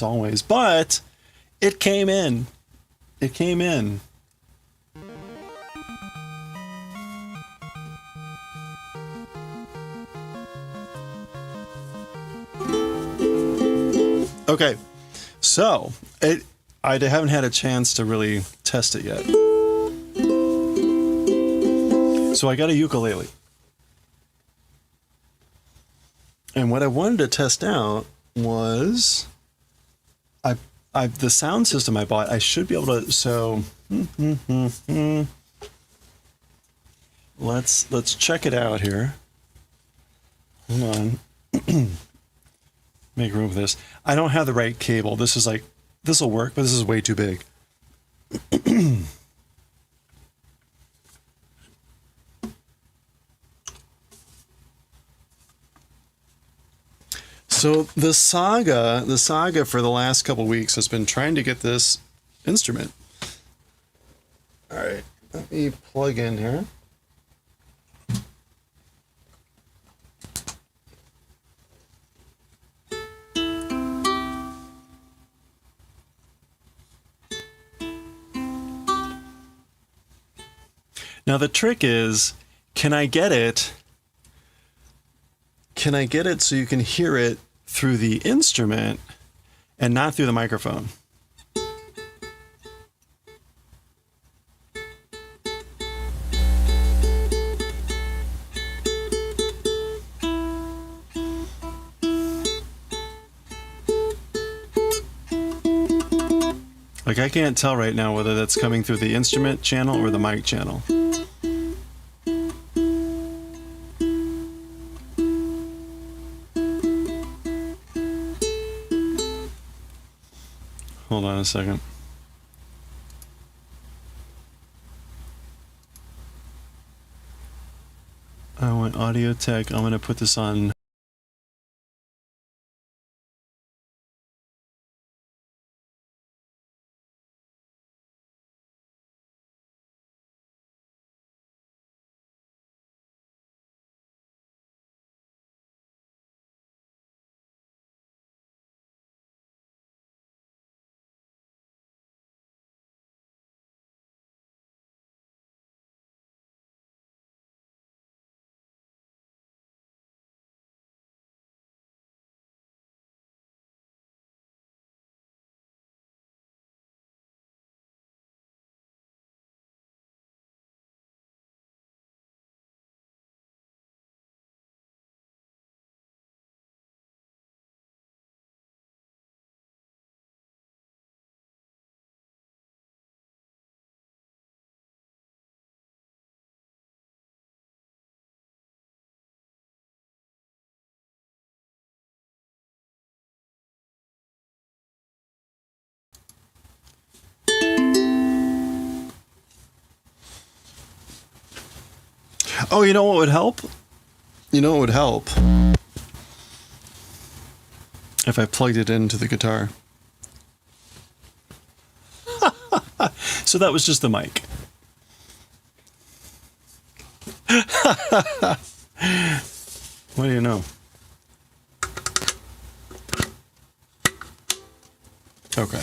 always, but it came in. It came in. Okay, so I haven't had a chance to really test it yet. So I got a ukulele. And what I wanted to test out was the sound system I bought. I should be able to, so let's check it out here. Hold on. Make room for this. I don't have the right cable. This is like, this will work, but this is way too big. So the saga for the last couple weeks has been trying to get this instrument. All right, let me plug in here. Now the trick is, can I get it so you can hear it through the instrument and not through the microphone? Like, I can't tell right now whether that's coming through the instrument channel or the mic channel. Hold on a second. I want audio tech. I'm going to put this on. Oh, you know what would help? You know what would help? If I plugged it into the guitar. So that was just the mic. What do you know? Okay.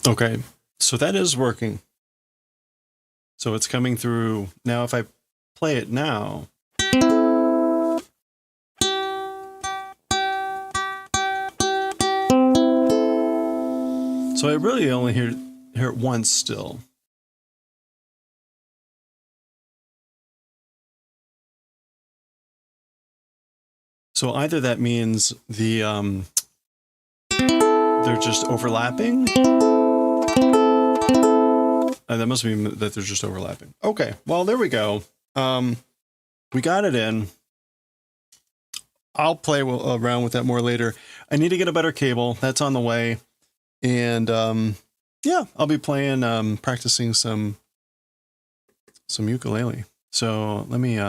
Okay, so that is working. So it's coming through. Now if I play it now. So I really only hear it once still. So either that means they're just overlapping. That must mean that they're just overlapping. Okay, well, there we go. We got it in. I'll play around with that more later. I need to get a better cable. That's on the way. And yeah, I'll be playing, practicing some ukulele. So let me...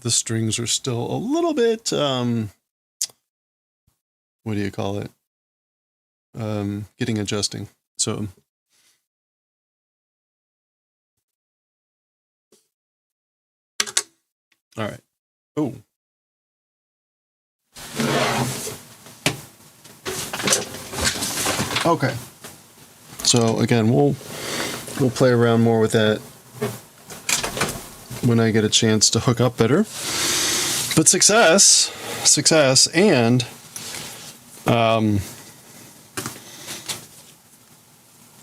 the strings are still a little bit, what do you call it? Getting adjusting. So all right. Oh. Okay. So again, we'll play around more with that when I get a chance to hook up better. But success, and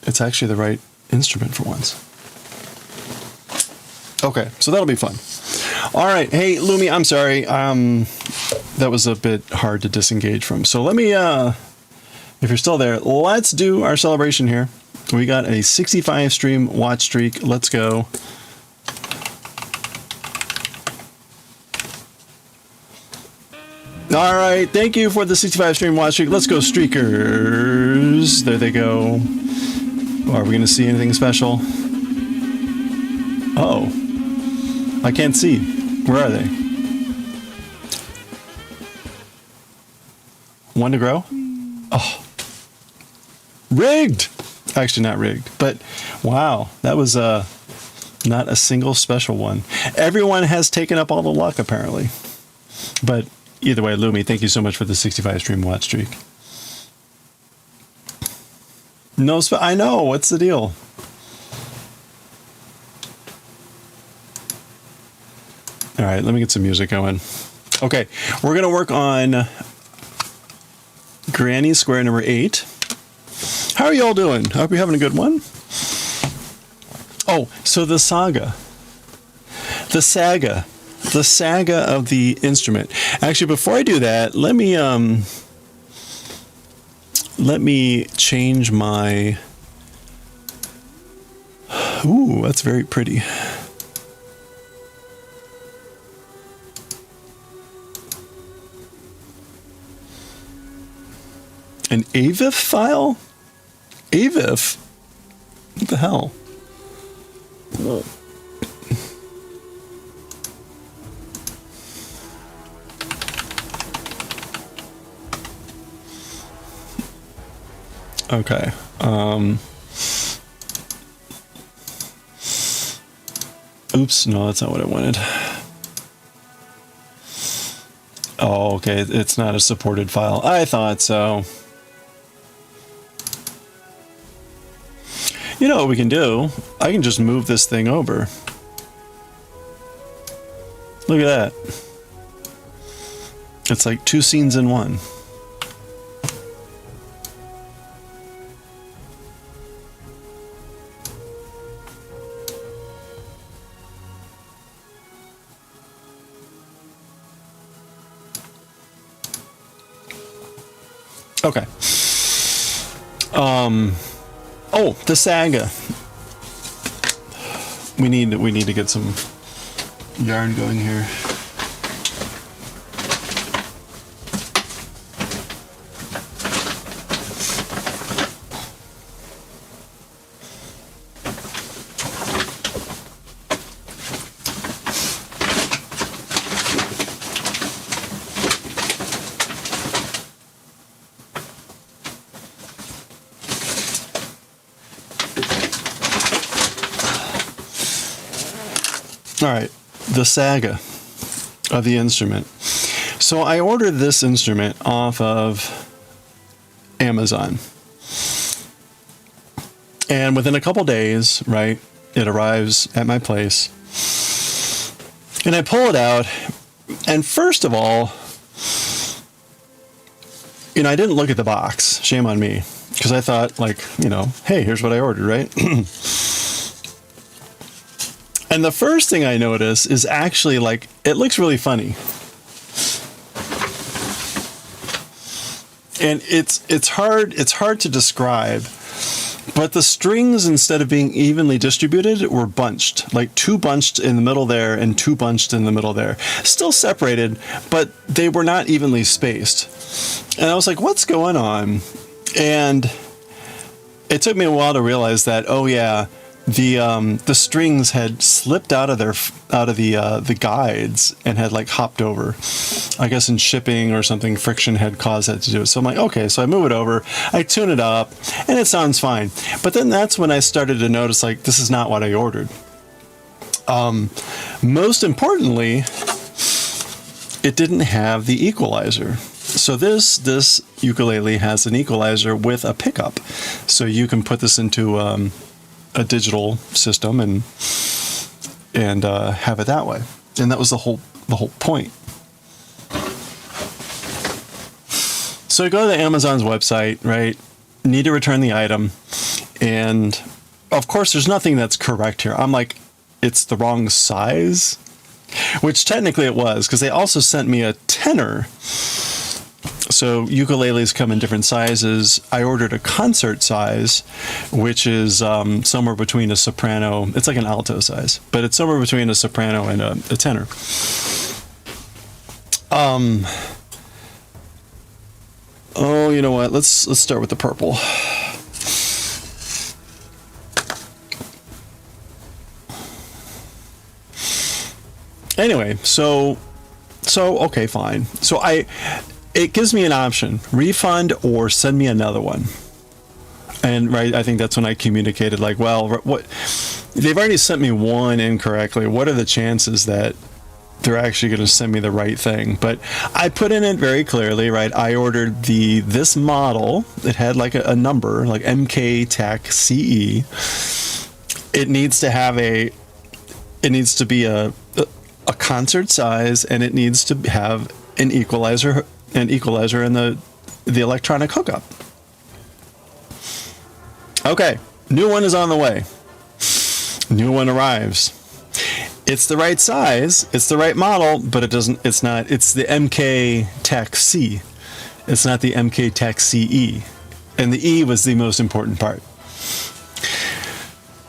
it's actually the right instrument for once. Okay, so that'll be fun. All right, hey Lumi, I'm sorry. That was a bit hard to disengage from. So let me, if you're still there, let's do our celebration here. We got a 65 stream watch streak. Let's go. All right, thank you for the 65 stream watch streak. Let's go, streakers. There they go. Are we going to see anything special? Oh, I can't see. Where are they? One to grow? Oh, rigged. Actually, not rigged, but wow, that was not a single special one. Everyone has taken up all the luck apparently, but. Either way, Lumi, thank you so much for the 65 stream watch streak. No, I know. What's the deal? All right, let me get some music going. Okay, we're going to work on Granny Square number 8. How are you all doing? I hope you're having a good one. Oh, so the saga of the instrument. Actually, before I do that, let me change my... Ooh, that's very pretty. An AVIF file? AVIF? What the hell? Whoa. Okay. Oops, no, that's not what I wanted. Oh, okay, it's not a supported file. I thought so. You know what we can do? I can just move this thing over. Look at that. It's like 2 scenes in one. Okay. Oh, the saga. we need to get some yarn going here. All right, the saga of the instrument. So I ordered this instrument off of Amazon. And within a couple days, right, it arrives at my place. And I pull it out. And first of all, I didn't look at the box. Shame on me. Because I thought, like, hey, here's what I ordered, right? And the first thing I notice is actually, like, it looks really funny. And it's hard to describe, but the strings, instead of being evenly distributed, were bunched, like 2 bunched in the middle there and 2 bunched in the middle there. Still separated, but they were not evenly spaced. And I was like, what's going on? And it took me a while to realize that, oh yeah, the strings had slipped out of the guides and had like hopped over. I guess in shipping or something, friction had caused that to do it. So I'm like, okay, so I move it over, I tune it up, and it sounds fine. But then that's when I started to notice, like, this is not what I ordered. Most importantly, it didn't have the equalizer. So this ukulele has an equalizer with a pickup. So you can put this into a digital system and have it that way. And that was the whole point. So I go to the Amazon's website, right? Need to return the item. And of course, there's nothing that's correct here. I'm like, it's the wrong size, which technically it was, because they also sent me a tenor. So ukuleles come in different sizes. I ordered a concert size, which is somewhere between a soprano. It's like an alto size, but it's somewhere between a soprano and a tenor. Oh, you know what? Let's start with the purple. Anyway, so okay, fine. So it gives me an option: refund or send me another one. And right, I think that's when I communicated, like, well, what, they've already sent me one incorrectly. What are the chances that they're actually going to send me the right thing? But I put in it very clearly, right? I ordered this model. It had like a number, like MK Tech CE. It needs to be a concert size, and it needs to have an equalizer in the electronic hookup. Okay, new one is on the way. New one arrives. It's the right size, it's the right model, but it's the MK Tech C. It's not the MK Tech CE. And the E was the most important part.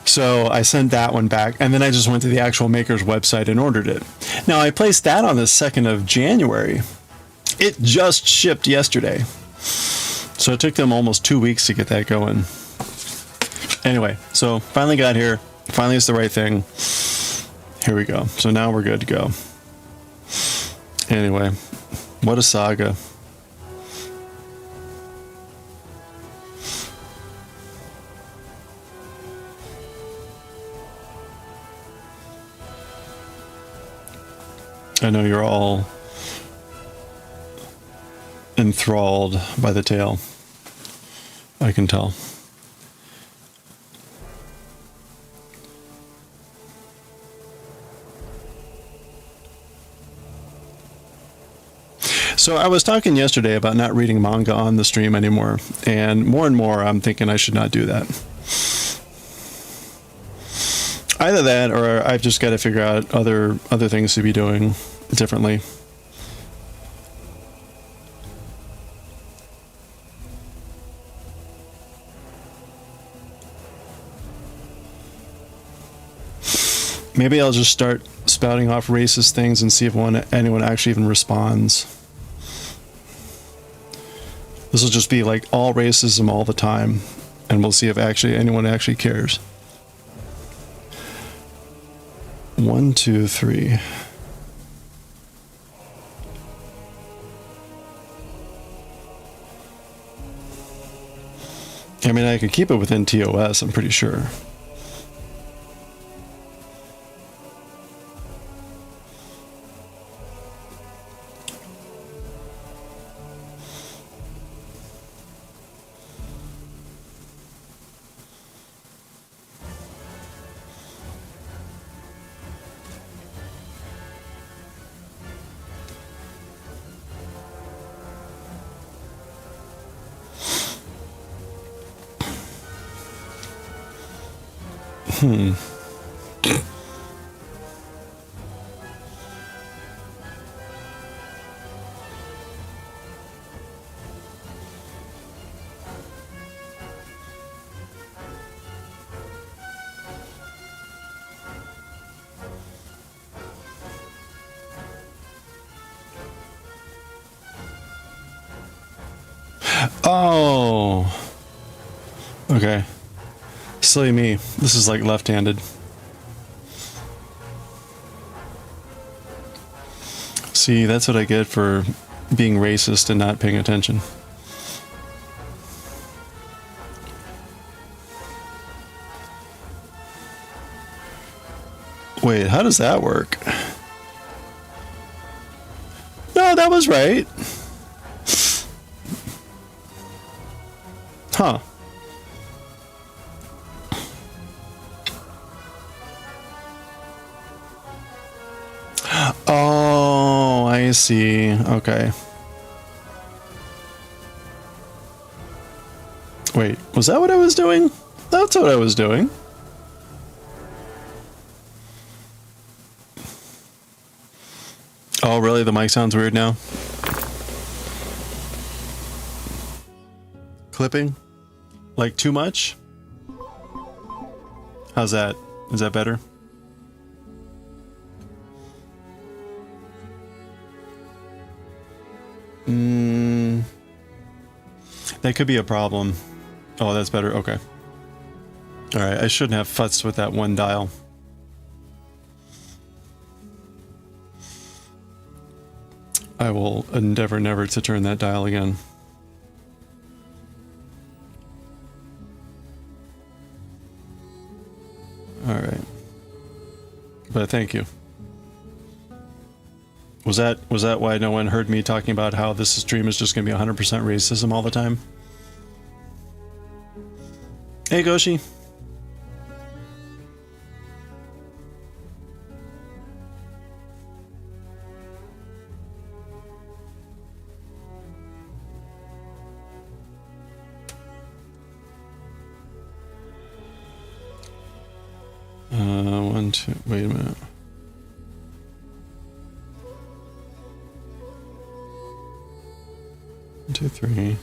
So I sent that one back, and then I just went to the actual maker's website and ordered it. Now, I placed that on the 2nd of January. It just shipped yesterday. So it took them almost 2 weeks to get that going. Anyway, so finally got here. Finally, it's the right thing. Here we go. So now we're good to go. Anyway, what a saga. I know you're all enthralled by the tale. I can tell. So I was talking yesterday about not reading manga on the stream anymore, and more I'm thinking I should not do that. Either that, or I've just got to figure out other things to be doing differently. Maybe I'll just start spouting off racist things and see if anyone actually even responds. This will just be like all racism all the time, and we'll see if anyone actually cares. 1, 2, 3. I mean, I could keep it within TOS, I'm pretty sure. Oh. Okay. Silly me. This is like left-handed. See, that's what I get for being racist and not paying attention. Wait, how does that work? No, that was right. Huh. Oh, I see. Okay. Wait, was that what I was doing? That's what I was doing. Oh, really? The mic sounds weird now? Clipping? Like too much? How's that? Is that better? That could be a problem. Oh, that's better. Okay. Alright, I shouldn't have futzed with that one dial. I will endeavor never to turn that dial again. Alright. But thank you. Was that why no one heard me talking about how this stream is just going to be 100% racism all the time? Hey, Goshi. One, two, wait a minute. One, two, three.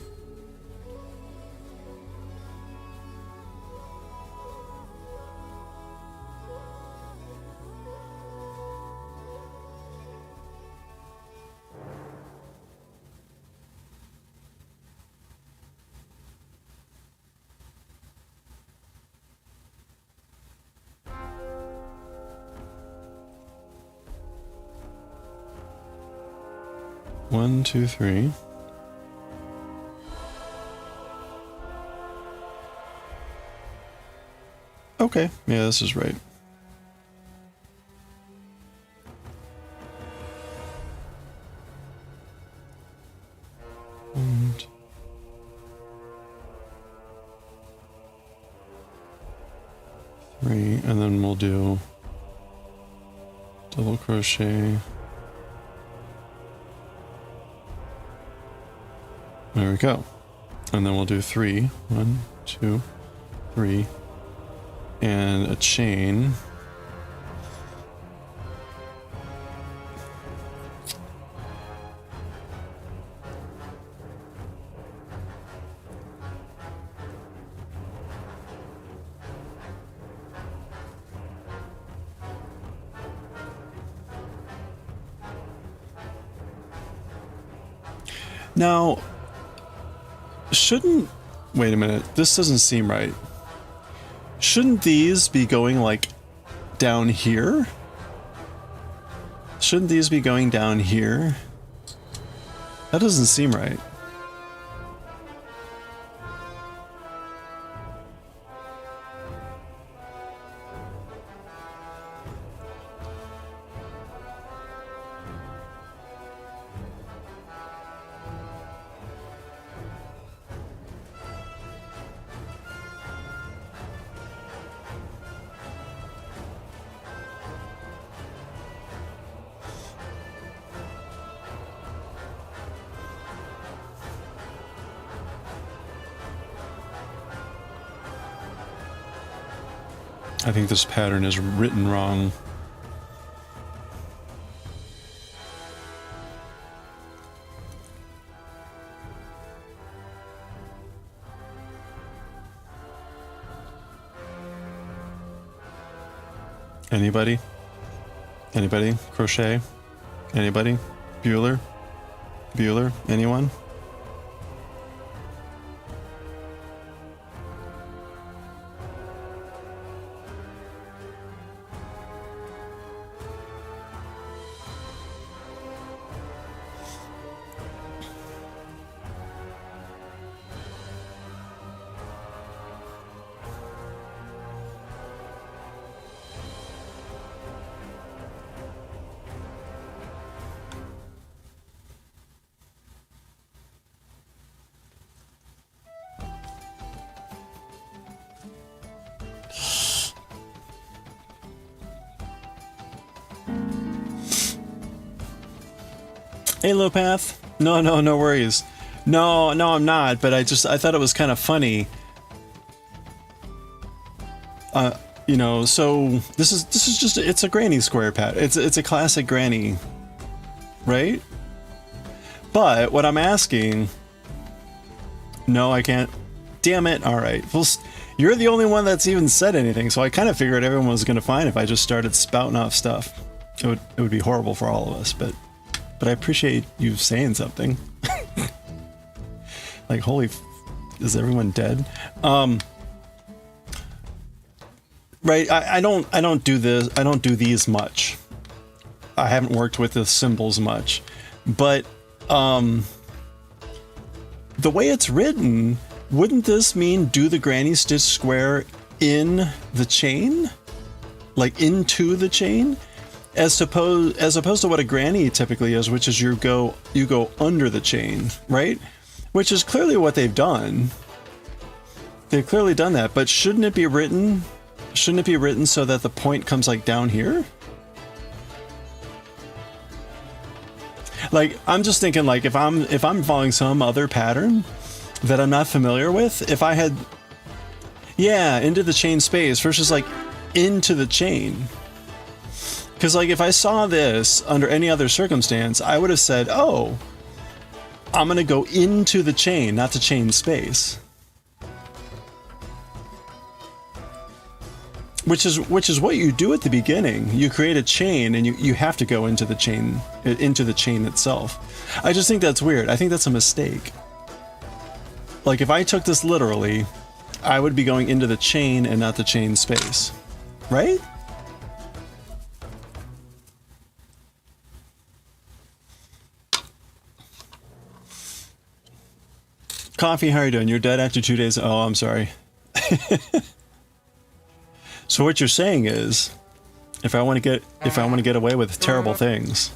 One, two, three. Okay, yeah, this is right. And three, and then we'll do double crochet. There we go. And then we'll do three. 1, 2, 3. And a chain. Now, shouldn't... Wait a minute. This doesn't seem right. Shouldn't these be going, like, down here? Shouldn't these be going down here? That doesn't seem right. I think this pattern is written wrong. Anybody? Anybody? Crochet? Anybody? Bueller? Bueller? Anyone? Hey, Lopath. No worries. No, I'm not, but I thought it was kind of funny. You know, so this is just, it's a granny square pattern. It's a classic granny, right? But what I'm asking, no, I can't. Damn it. All right. Well, you're the only one that's even said anything, so I kind of figured everyone was going to find if I just started spouting off stuff. It would be horrible for all of us, but I appreciate you saying something. Like, holy, is everyone dead? Right, I don't do this. I don't do these much. I haven't worked with the symbols much, but the way it's written, wouldn't this mean do the granny stitch square in the chain, like into the chain? As opposed to what a granny typically is, which is you go under the chain, right? Which is clearly what they've done. They've clearly done that, but shouldn't it be written so that the point comes like down here? Like, I'm just thinking, like, if I'm following some other pattern that I'm not familiar with, if I had, yeah, into the chain space versus like into the chain. Because, like, if I saw this under any other circumstance, I would have said, oh, I'm going to go into the chain, not the chain space. Which is what you do at the beginning. You create a chain, and you have to go into the chain itself. I just think that's weird. I think that's a mistake. Like, if I took this literally, I would be going into the chain and not the chain space. Right? Coffee, how are you doing? You're dead after 2 days. Oh, I'm sorry. So what you're saying is, if I want to get away with terrible things,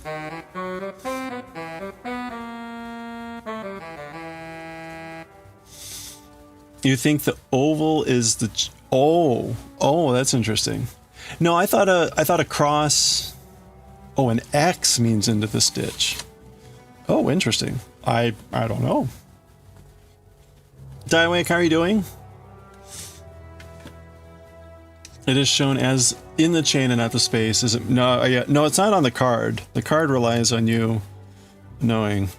you think the oval is the oh, that's interesting. No, I thought a cross. Oh, an X means into the stitch. Oh, interesting. I don't know. Daioh, how are you doing? It is shown as in the chain and not the space. Is it? No, yeah, no, it's not on the card. The card relies on you knowing.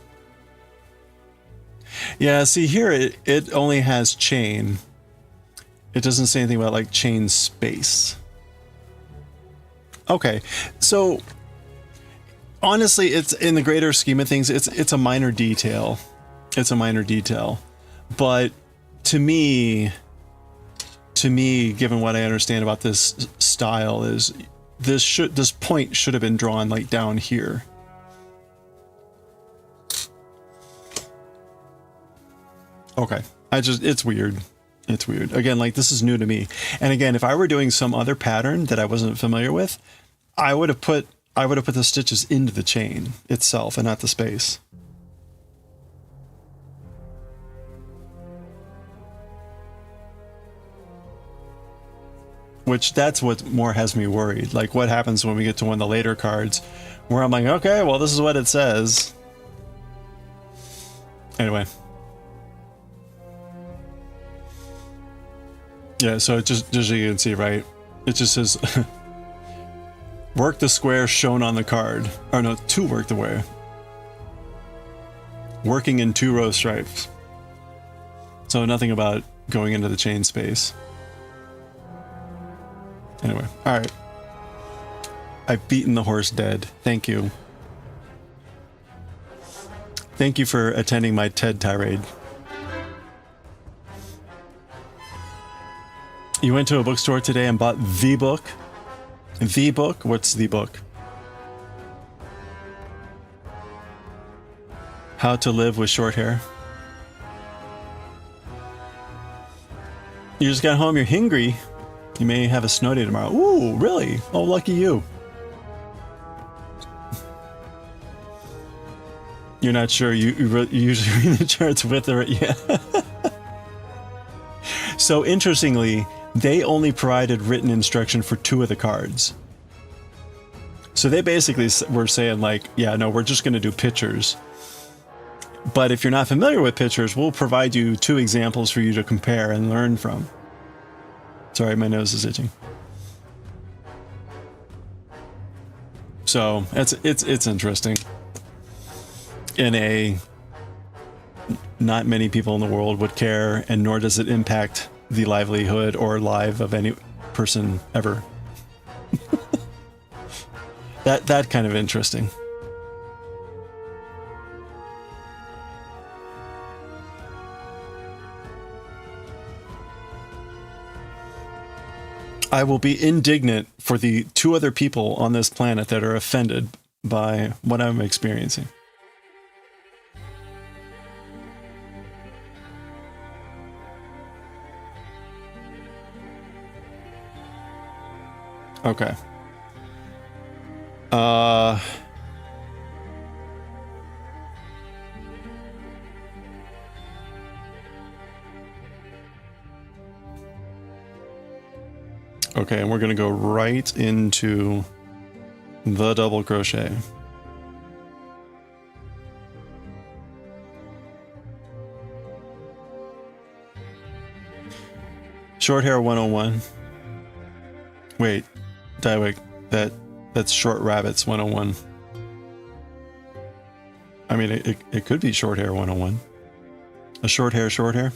Yeah, see here, it only has chain. It doesn't say anything about like chain space. Okay, so honestly, it's in the greater scheme of things, it's a minor detail. It's a minor detail. But to me, given what I understand about this style, is this point should have been drawn like down here. Okay. It's weird. It's weird. Again, like, this is new to me. And again, if I were doing some other pattern that I wasn't familiar with, I would have put the stitches into the chain itself and not the space. Which, that's what more has me worried. Like, what happens when we get to one of the later cards where I'm like, okay, well, this is what it says. Anyway. Yeah, so it just, as you can see, right? It just says, work the square shown on the card. Or no, to work the way. Working in 2 row stripes. So nothing about going into the chain space. Anyway, alright. I've beaten the horse dead. Thank you. Thank you for attending my TED tirade. You went to a bookstore today and bought the book? The book? What's the book? How to live with short hair. You just got home, you're hungry. You may have a snow day tomorrow. Ooh, really? Oh, lucky you. You're not sure. You usually read the charts with or yeah. So interestingly, they only provided written instruction for 2 of the cards. So they basically were saying like, yeah, no, we're just going to do pictures. But if you're not familiar with pictures, we'll provide you 2 examples for you to compare and learn from. Sorry, my nose is itching. So it's interesting. Not many people in the world would care, and nor does it impact the livelihood or life of any person ever. that kind of interesting. I will be indignant for the 2 other people on this planet that are offended by what I'm experiencing. Okay. Okay, and we're going to go right into the double crochet. Short hair 101. Wait, Daioh, that's short rabbits 101. I mean, it could be short hair 101. A short hair.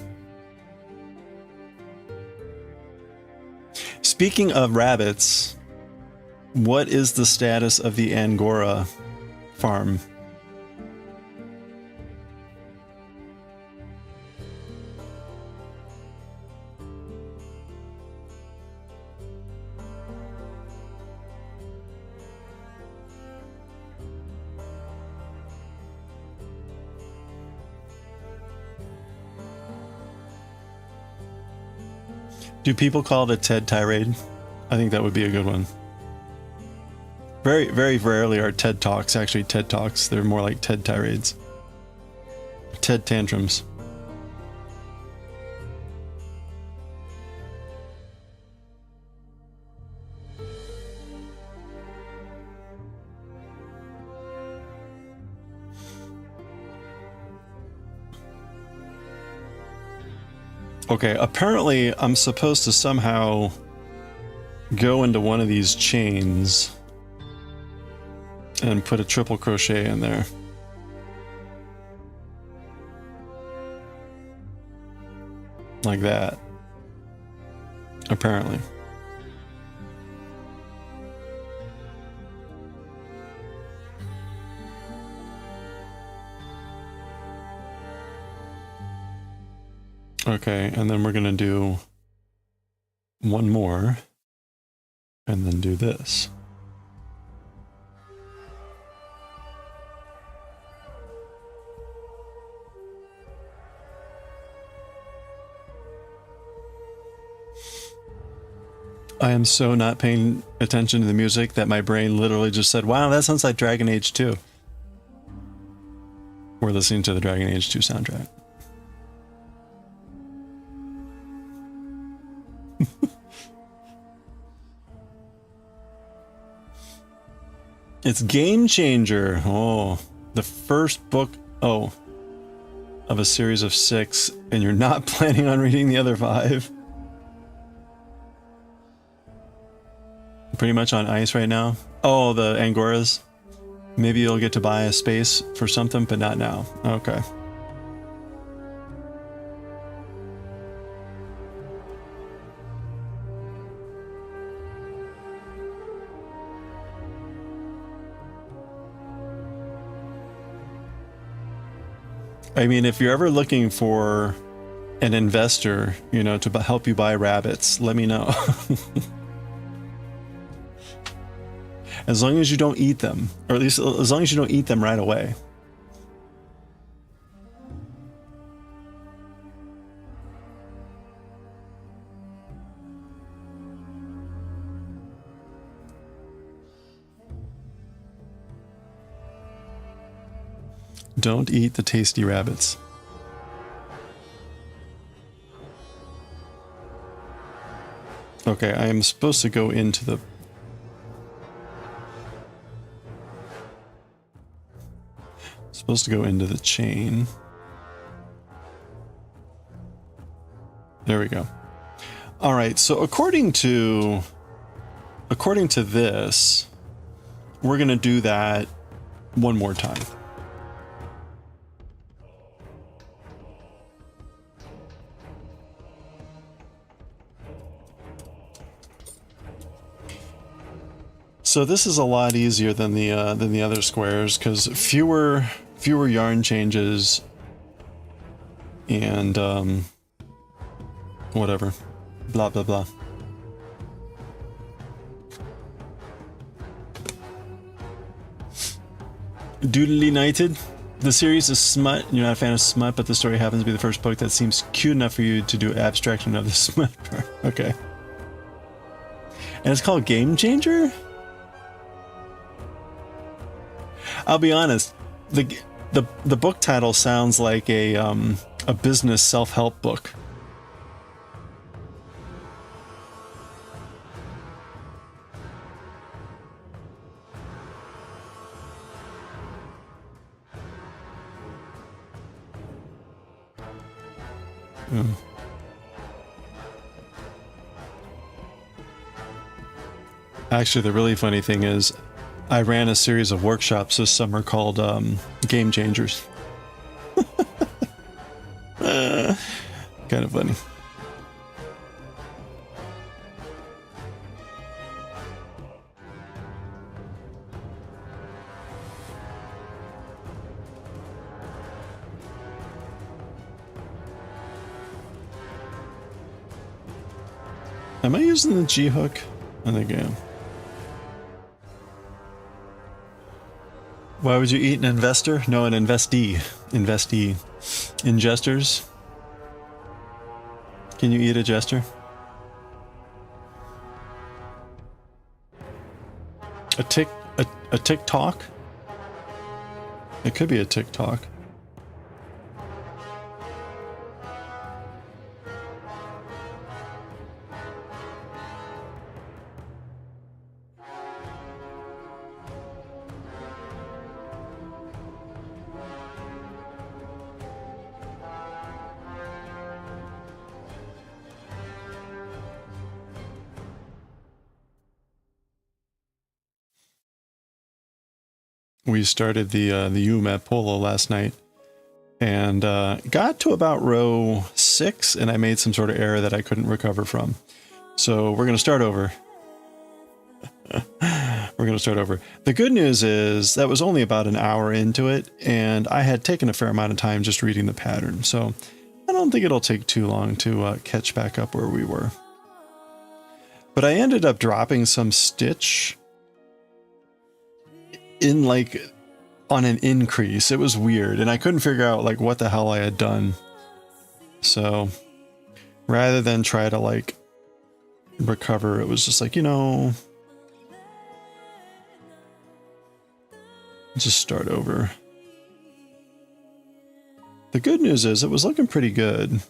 Speaking of rabbits, what is the status of the Angora farm? Do people call it a TED tirade? I think that would be a good one. Very, very rarely are TED Talks actually TED Talks. They're more like TED tirades. TED tantrums. Okay, apparently I'm supposed to somehow go into one of these chains and put a triple crochet in there. Like that. Apparently. Okay, and then we're going to do one more and then do this. I am so not paying attention to the music that my brain literally just said, wow, that sounds like Dragon Age 2. We're listening to the Dragon Age 2 soundtrack. It's Game Changer. Oh, the first book, of a series of 6, and you're not planning on reading the other 5. Pretty much on ice right now. Oh, the Angoras. Maybe you'll get to buy a space for something, but not now. Okay. I mean, if you're ever looking for an investor, you know, to help you buy rabbits, let me know. As long as you don't eat them, or at least as long as you don't eat them right away. Don't eat the tasty rabbits. Okay, I am supposed to go into the... Supposed to go into the chain. There we go. All right, so according to this, we're going to do that one more time. So this is a lot easier than the other squares because fewer yarn changes and whatever, blah blah blah. Doodly United. The series is smut. You're not a fan of smut, but the story happens to be the first book that seems cute enough for you to do abstraction of the smut part. Okay. And it's called Game Changer? I'll be honest, the book title sounds like a business self-help book. Actually, the really funny thing is I ran a series of workshops this summer called Game Changers. Kind of funny. Am I using the G hook? I think I am. Why would you eat an investor? No, an investee. Investee. Ingesters? Can you eat a jester? A TikTok? It could be a TikTok. We started the UMAP Polo last night and got to about row 6 and I made some sort of error that I couldn't recover from. So we're going to start over. We're going to start over. The good news is that was only about an hour into it and I had taken a fair amount of time just reading the pattern. So I don't don't think it'll take too long to catch back up where we were. But I ended up dropping some stitch in like on an increase. It was weird, and I couldn't figure out like what the hell I had done. So rather than try to like recover, it was just like, you know, just start over. The good news is it was looking pretty good.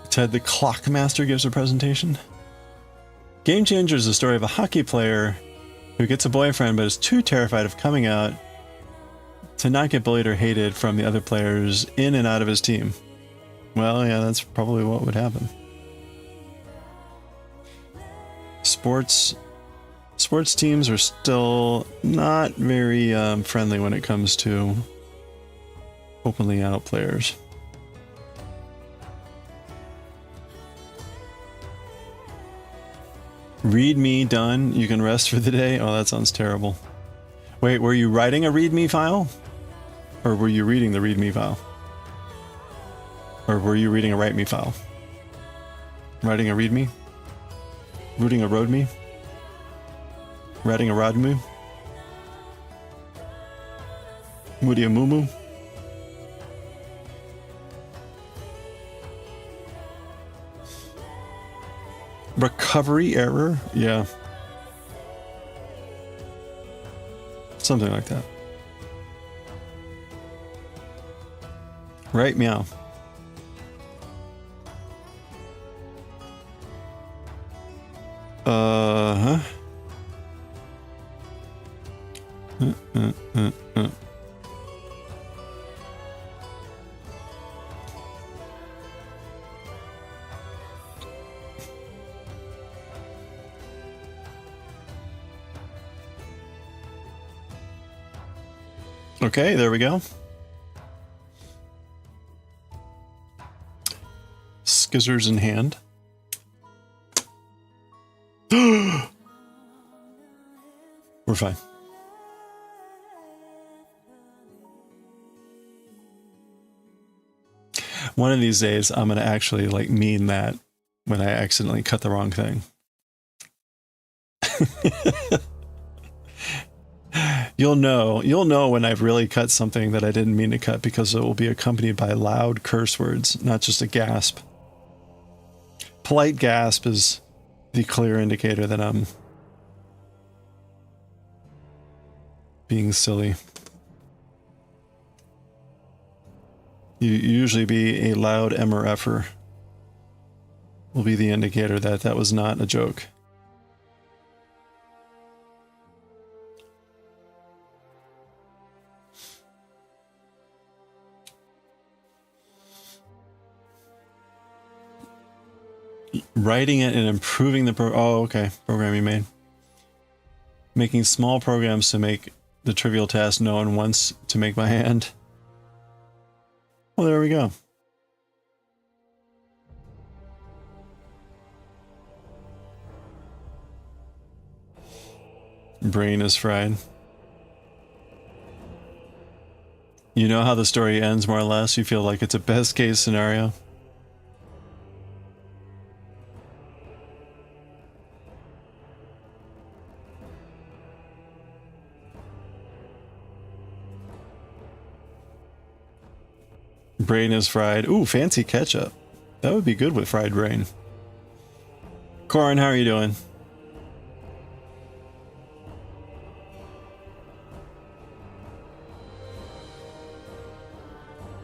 Ted the Clockmaster gives a presentation. Game Changer is the story of a hockey player who gets a boyfriend but is too terrified of coming out to not get bullied or hated from the other players in and out of his team. Well, yeah, that's probably what would happen. Sports teams are still not very friendly when it comes to openly out players. README done. You can rest for the day. Oh, that sounds terrible. Wait, were you writing a README file? Or were you reading the README file? Or were you reading a WriteMe file? Writing a README? Rooting a RoadMe? Writing a RodMe? Woody a Moo? Recovery error? Yeah. Something like that. Right, meow. Uh-huh. Okay, there we go. Skizzers in hand. We're fine. One of these days, I'm going to actually like mean that when I accidentally cut the wrong thing. You'll know when I've really cut something that I didn't mean to cut, because it will be accompanied by loud curse words, not just a gasp. Polite gasp is the clear indicator that I'm being silly. You usually be a loud M or F-er will be the indicator that that was not a joke. Writing it and improving the program you made. Making small programs to make the trivial task no one wants to make by hand. Well, there we go. Brain is fried. You know how the story ends, more or less? You feel like it's a best case scenario? Brain is fried. Ooh, fancy ketchup. That would be good with fried brain. Corin, how are you doing?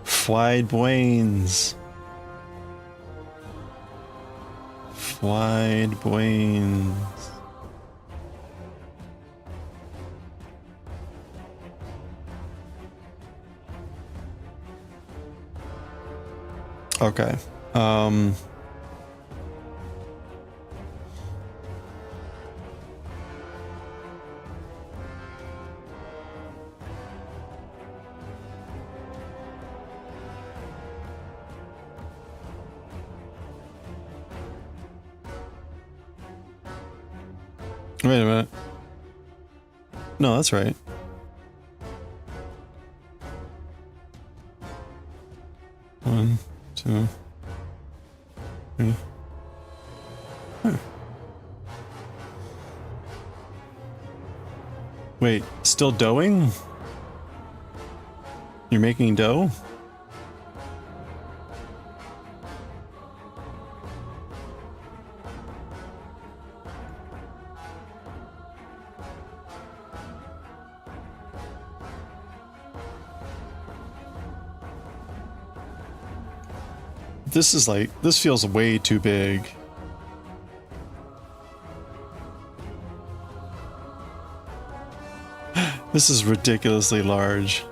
Fried brains. Fried brains. Okay. Wait a minute. No, that's right. One, two, three. Wait, still doughing? You're making dough? This is like, this feels way too big. This is ridiculously large.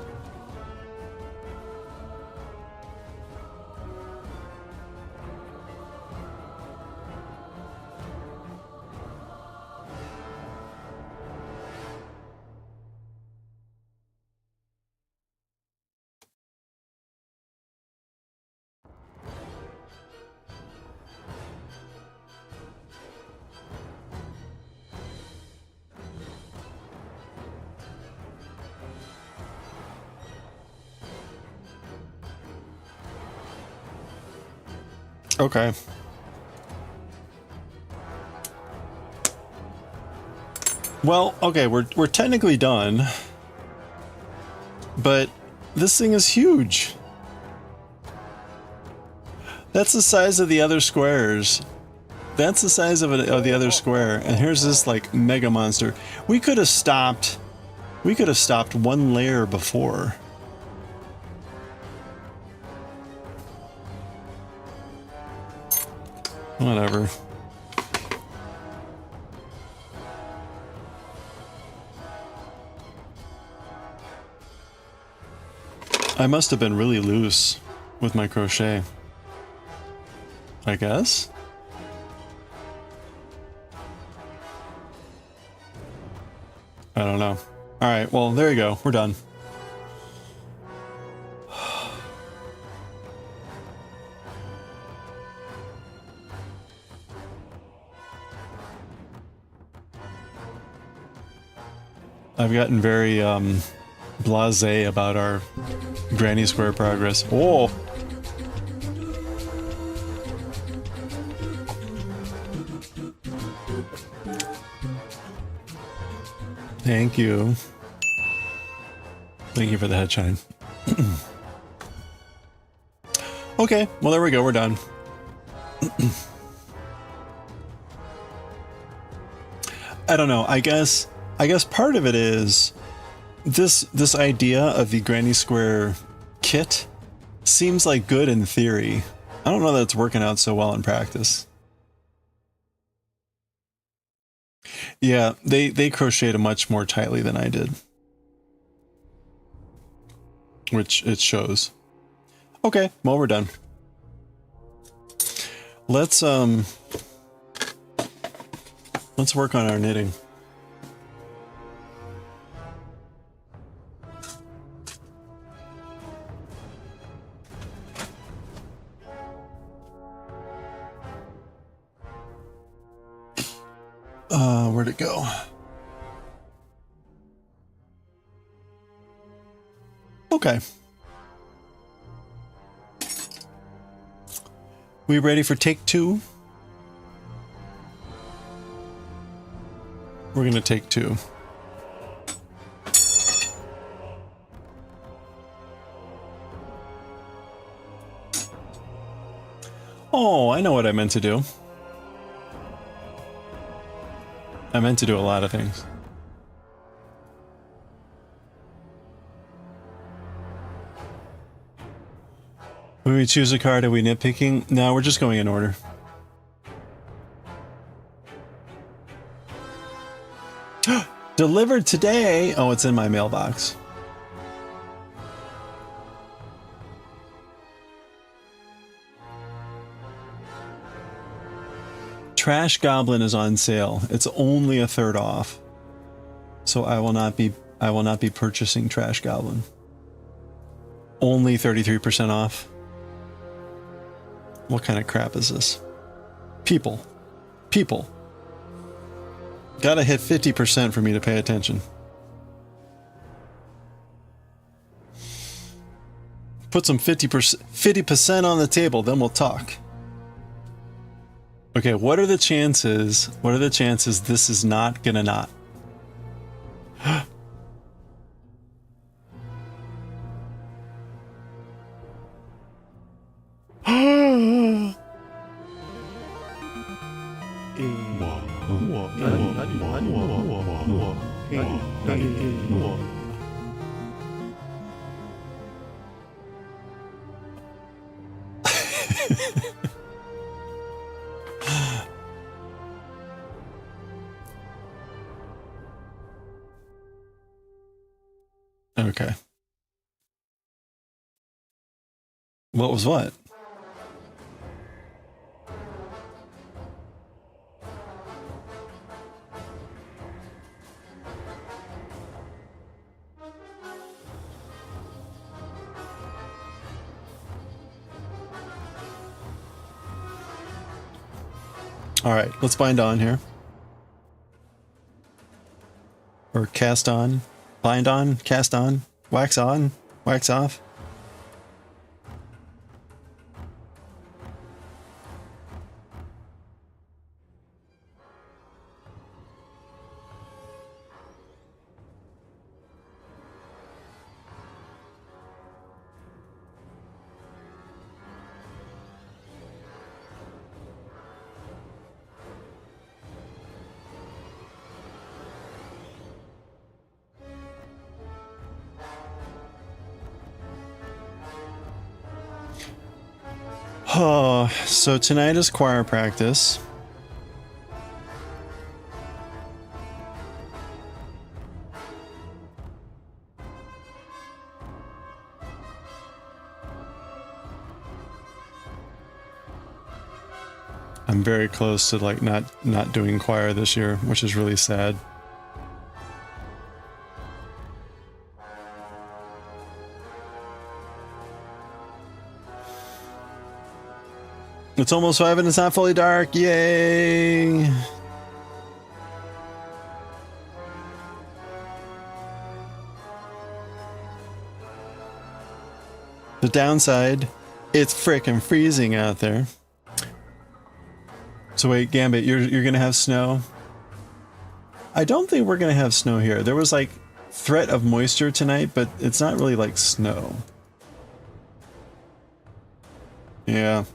Okay. Well, okay, we're technically done. But this thing is huge. That's the size of the other squares. That's the size of the other square. And here's this like mega monster. We could have stopped one layer before. Whatever. I must have been really loose with my crochet. I guess? I don't know. Alright, well, there you go. We're done. I've gotten very blasé about our Granny Square progress. Oh! Thank you. Thank you for the head shine. Okay, well there we go, we're done. I don't know, I guess part of it is this idea of the Granny Square kit seems like good in theory. I don't know that it's working out so well in practice. Yeah, they crocheted much more tightly than I did. Which it shows. Okay, well we're done. Let's work on our knitting. Where'd it go? Okay. We ready for take two? We're gonna take two. Oh, I know what I meant to do. I meant to do a lot of things. When we choose a card, are we nitpicking? No, we're just going in order. Delivered today! Oh, it's in my mailbox. Trash Goblin is on sale. It's only a third off. So I will not be purchasing Trash Goblin. Only 33% off. What kind of crap is this? People. Gotta hit 50% for me to pay attention. Put some 50% on the table, then we'll talk. Okay, what are the chances? What are the chances this is not gonna not? Okay. What was what? All right, let's bind on here. Or cast on. Bind on, cast on, wax off. Oh, so tonight is choir practice. I'm very close to like not doing choir this year, which is really sad. It's almost 5 and it's not fully dark. Yay! The downside, it's frickin' freezing out there. So wait, Gambit, you're gonna have snow? I don't think we're gonna have snow here. There was like threat of moisture tonight, but it's not really like snow. Yeah.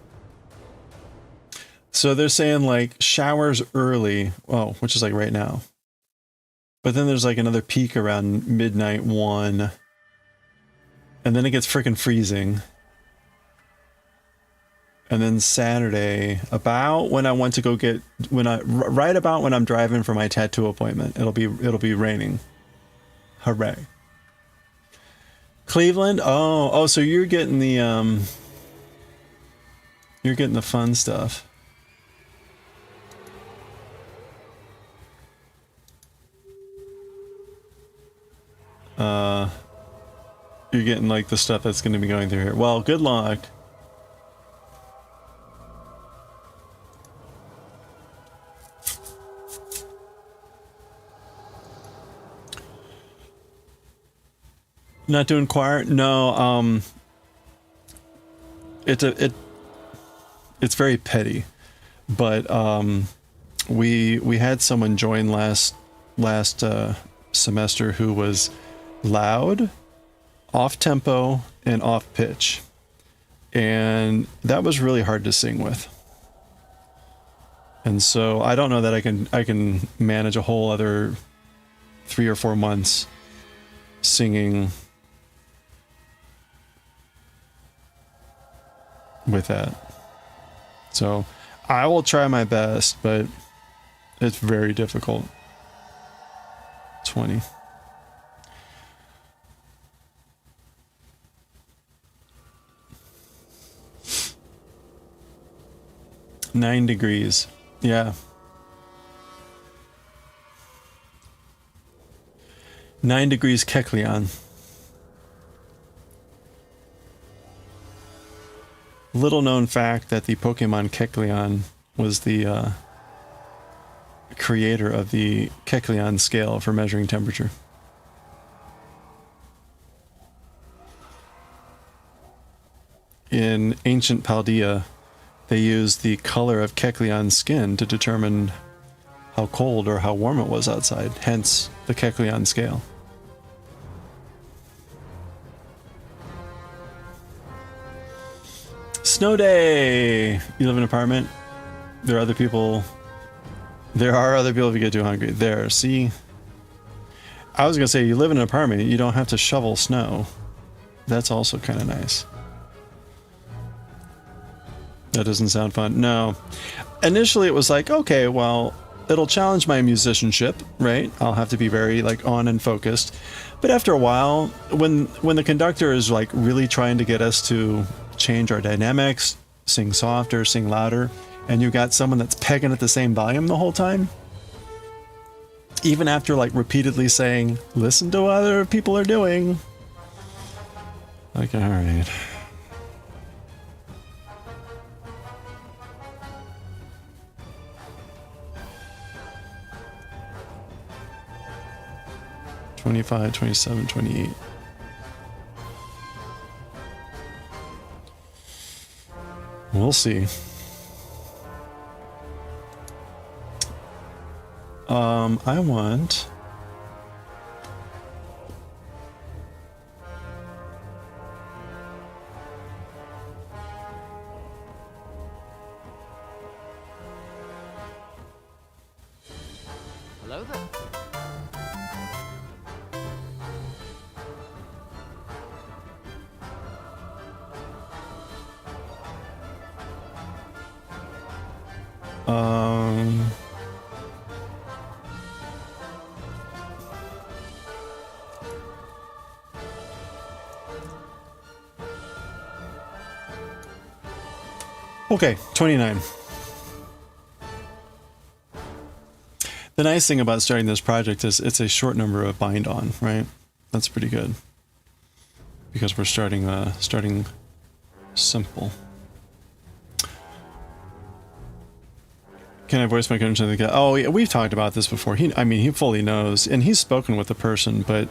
So they're saying like showers early, well, which is like right now. But then there's like another peak around midnight 1. And then it gets freaking freezing. And then Saturday, about when I want to go get, right about when I'm driving for my tattoo appointment, it'll be raining. Hooray. Cleveland? Oh, so you're getting the fun stuff. You're getting like the stuff that's going to be going through here. Well, good luck. Not doing choir? No, it's very petty, but we had someone join last semester who was loud, off tempo, and off pitch, and that was really hard to sing with. And so I don't know that I can manage a whole other 3 or 4 months singing with that. So I will try my best, but it's very difficult. 20. Nine degrees. Yeah. 9 degrees Kecleon. Little known fact that the Pokemon Kecleon was the creator of the Kecleon scale for measuring temperature. In ancient Chaldea, they used the color of Kecleon's skin to determine how cold or how warm it was outside, hence the Kecleon scale. Snow day! You live in an apartment? There are other people if you get too hungry. There, see? I was gonna say, you live in an apartment, you don't have to shovel snow. That's also kind of nice. That doesn't sound fun. No. Initially it was like, okay, well, it'll challenge my musicianship, right? I'll have to be very like on and focused. But after a while, when the conductor is like really trying to get us to change our dynamics, sing softer, sing louder, and you got someone that's pegging at the same volume the whole time, even after like repeatedly saying, listen to what other people are doing. Like, all right. $25, $27, $28. We'll see. I want... Hello there. Okay, 29. The nice thing about starting this project is it's a short number of bind on, right? That's pretty good. Because we're starting simple. Can I voice my connection to the guy? Oh, yeah, we've talked about this before. He fully knows, and he's spoken with the person, but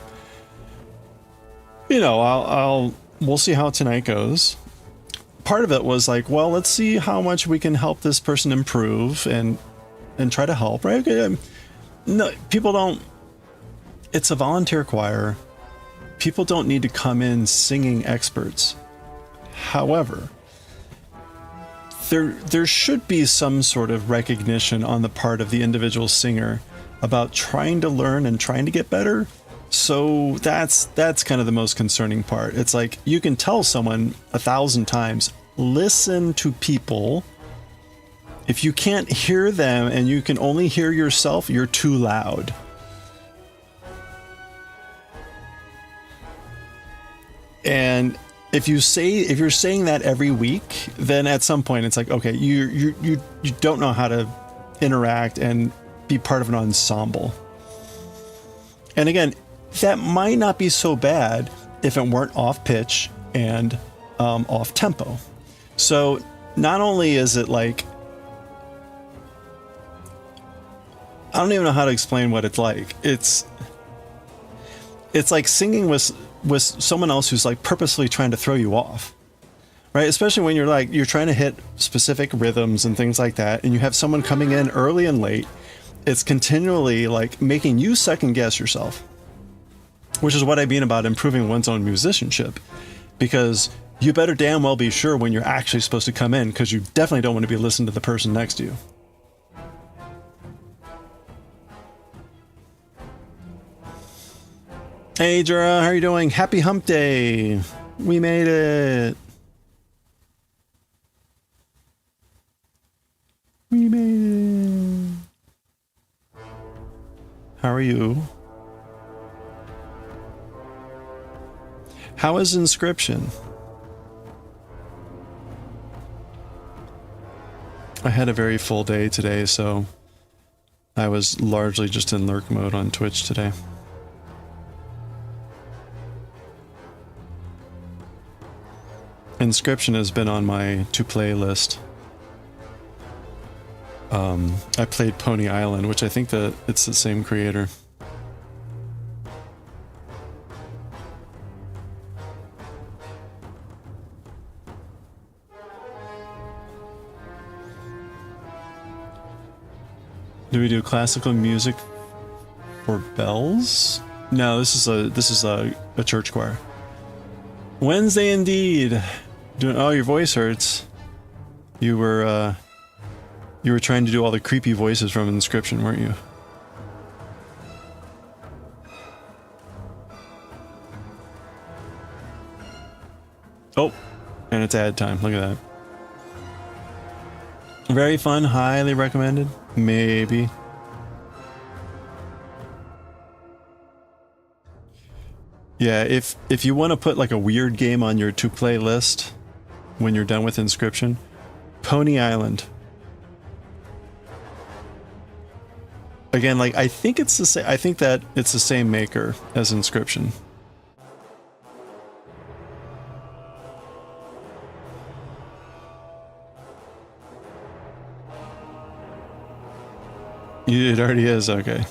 you know, we'll see how tonight goes. Part of it was like, well, let's see how much we can help this person improve and try to help, right? No, people don't. It's a volunteer choir. People don't need to come in singing experts. However, there should be some sort of recognition on the part of the individual singer about trying to learn and trying to get better. So that's kind of the most concerning part. It's like you can tell someone 1,000 times, listen to people. If you can't hear them and you can only hear yourself, you're too loud. And if you're saying that every week, then at some point it's like, okay, you don't know how to interact and be part of an ensemble. And again, that might not be so bad if it weren't off pitch and off tempo. So not only is it like, I don't even know how to explain what it's like. It's like singing with someone else who's like purposely trying to throw you off, right? Especially when you're trying to hit specific rhythms and things like that, and you have someone coming in early and late. It's continually like making you second guess yourself, which is what I mean about improving one's own musicianship, because you better damn well be sure when you're actually supposed to come in, because you definitely don't want to be listening to the person next to you. Hey Jura, how are you doing? Happy hump day. We made it. We made it. How are you? How is Inscription? I had a very full day today, so I was largely just in lurk mode on Twitch today. Inscription has been on my to play list. I played Pony Island, which I think that it's the same creator. Do we do classical music for bells? No, this is a church choir. Wednesday indeed. Doing, oh, your voice hurts. You were trying to do all the creepy voices from Inscription, weren't you? Oh, and it's ad time. Look at that. Very fun, highly recommended. Maybe. Yeah, if you want to put like a weird game on your to play list when you're done with Inscription, Pony Island. Again, like I think it's the same. I think that it's the same maker as Inscription. It already is, okay.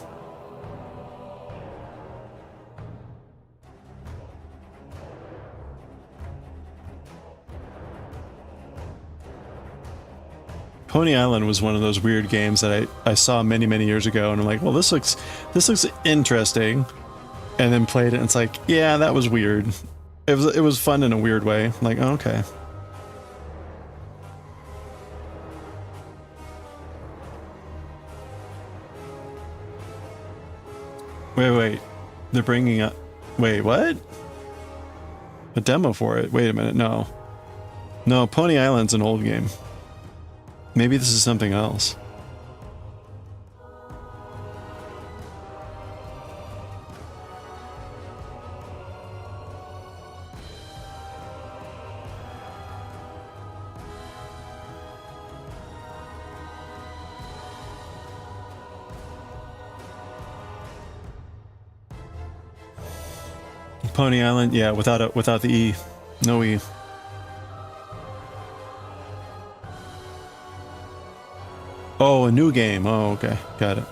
Pony Island was one of those weird games that I saw many, many years ago, and I'm like, well, this looks interesting. And then played it, and it's like, yeah, that was weird. It was fun in a weird way. I'm like, oh, okay. Wait. They're bringing up... Wait, what? A demo for it? Wait a minute, no. No, Pony Island's an old game. Maybe this is something else. Pony Island, yeah, without the E. No E. Oh, a new game. Oh, okay. Got it.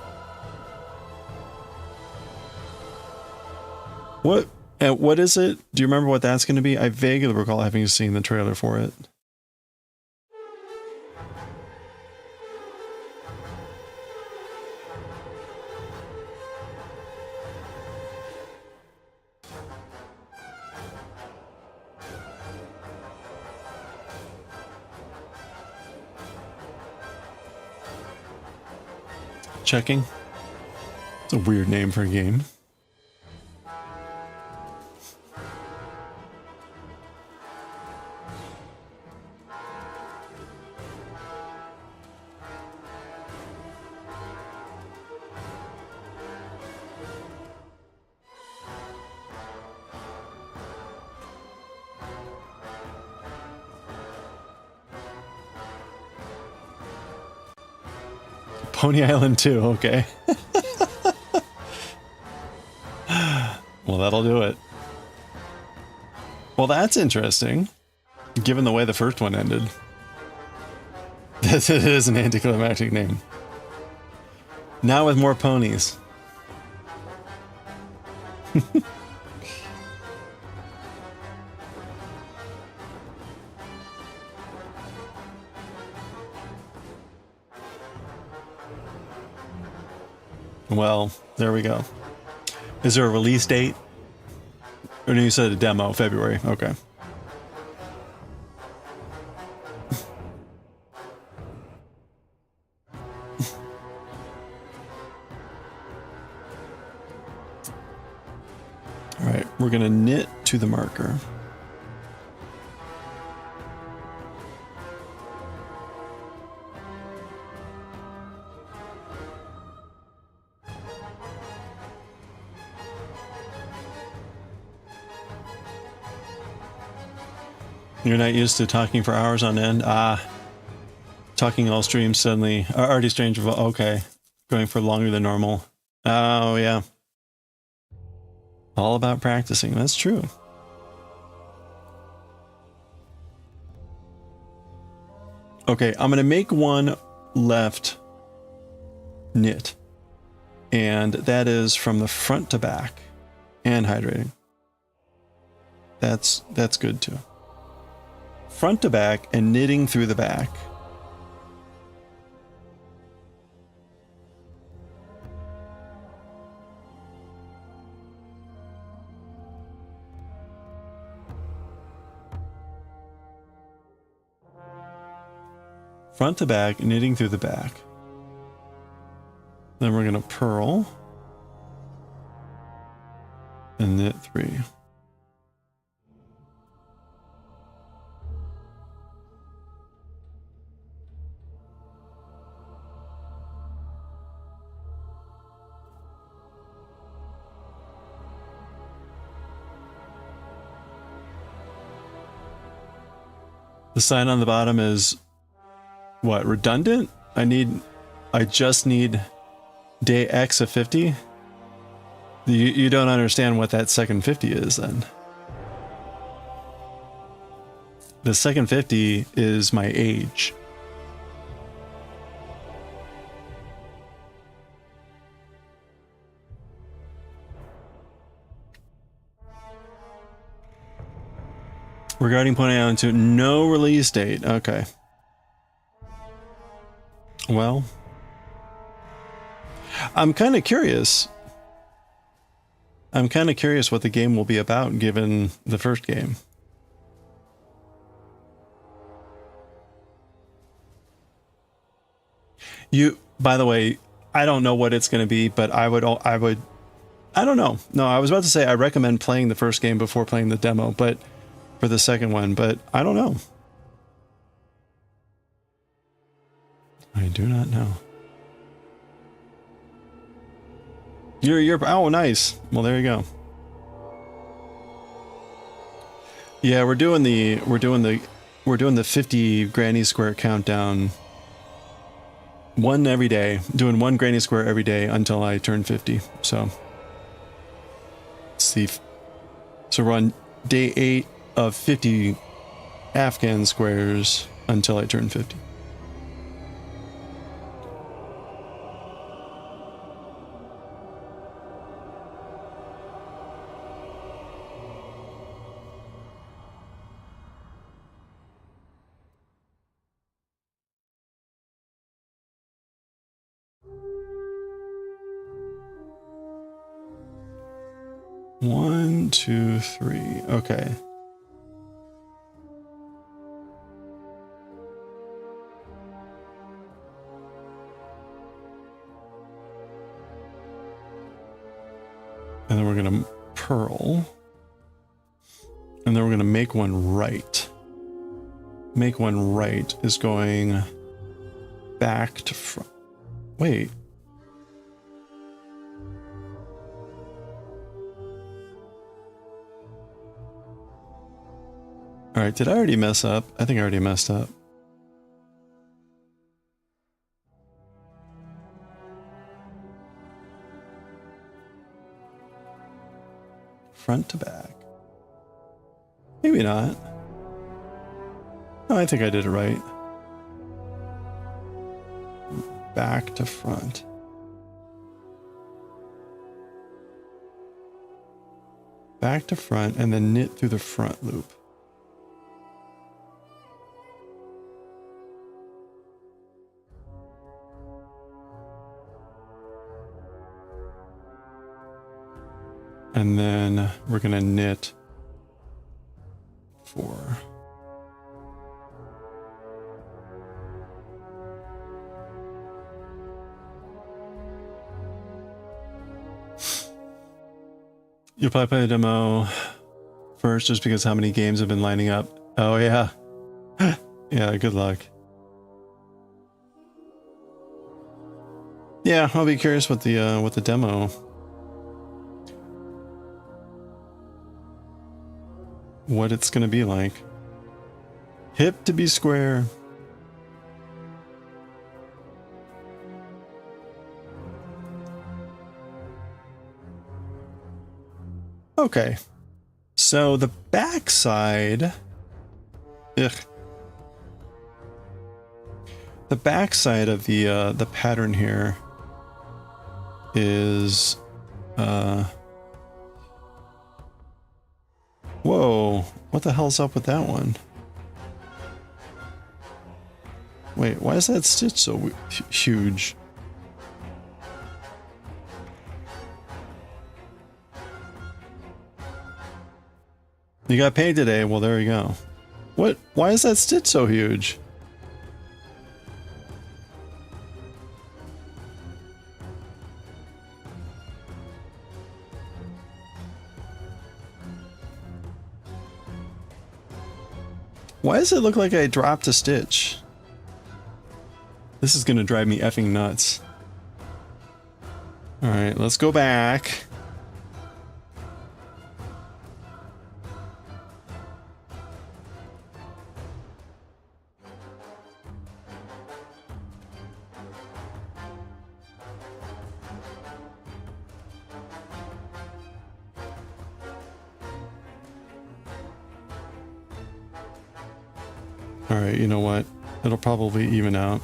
What is it? Do you remember what that's going to be? I vaguely recall having seen the trailer for it. Checking. It's a weird name for a game. Pony Island 2, okay. Well, that'll do it. Well, that's interesting, given the way the first one ended. It is an anticlimactic name. Now with more ponies. Well, there we go. Is there a release date? Or no, you said a demo, February. Okay. All right, we're gonna knit to the marker. You're not used to talking for hours on end? Ah. Talking all streams suddenly. Already strange. Okay. Going for longer than normal. Oh, yeah. All about practicing. That's true. Okay, I'm going to make one left knit. And that is from the front to back and hydrating. That's good too. Front to back and knitting through the back. Front to back, knitting through the back. Then we're going to purl and knit 3. The sign on the bottom is what, redundant? I just need day X of 50. You don't understand what that second 50 is then. The second 50 is my age. Regarding pointing out to no release date. Okay. Well, I'm kind of curious. I'm kind of curious what the game will be about given the first game. By the way, I don't know what it's going to be, but I don't know. No, I was about to say I recommend playing the first game before playing the demo, but for the second one, but I don't know. I do not know. You're oh, nice. Well, there you go. Yeah, we're doing the 50 Granny Square countdown. One every day, doing one Granny Square every day until I turn 50. So let's see. So we're on day 8 of 50 Afghan squares until I turn 50. One, two, three. Okay. And then we're going to purl. And then we're going to make one right. Make one right is going back to front. Wait. All right, did I already mess up? I think I already messed up. Front to back. Maybe not. No, I think I did it right. Back to front. Back to front and then knit through the front loop. And then we're going to knit 4. You'll probably play the demo first just because how many games have been lining up. Oh yeah. Yeah, good luck. Yeah, I'll be curious what the demo, what it's gonna be like. Hip to be square. Okay, so the backside, the backside of the pattern here is whoa, what the hell's up with that one? Wait, why is that stitch so huge? You got paid today. Well, there you go. What? Why is that stitch so huge? Why does it look like I dropped a stitch? This is gonna drive me effing nuts. Alright, let's go back. Alright, you know what? It'll probably even out.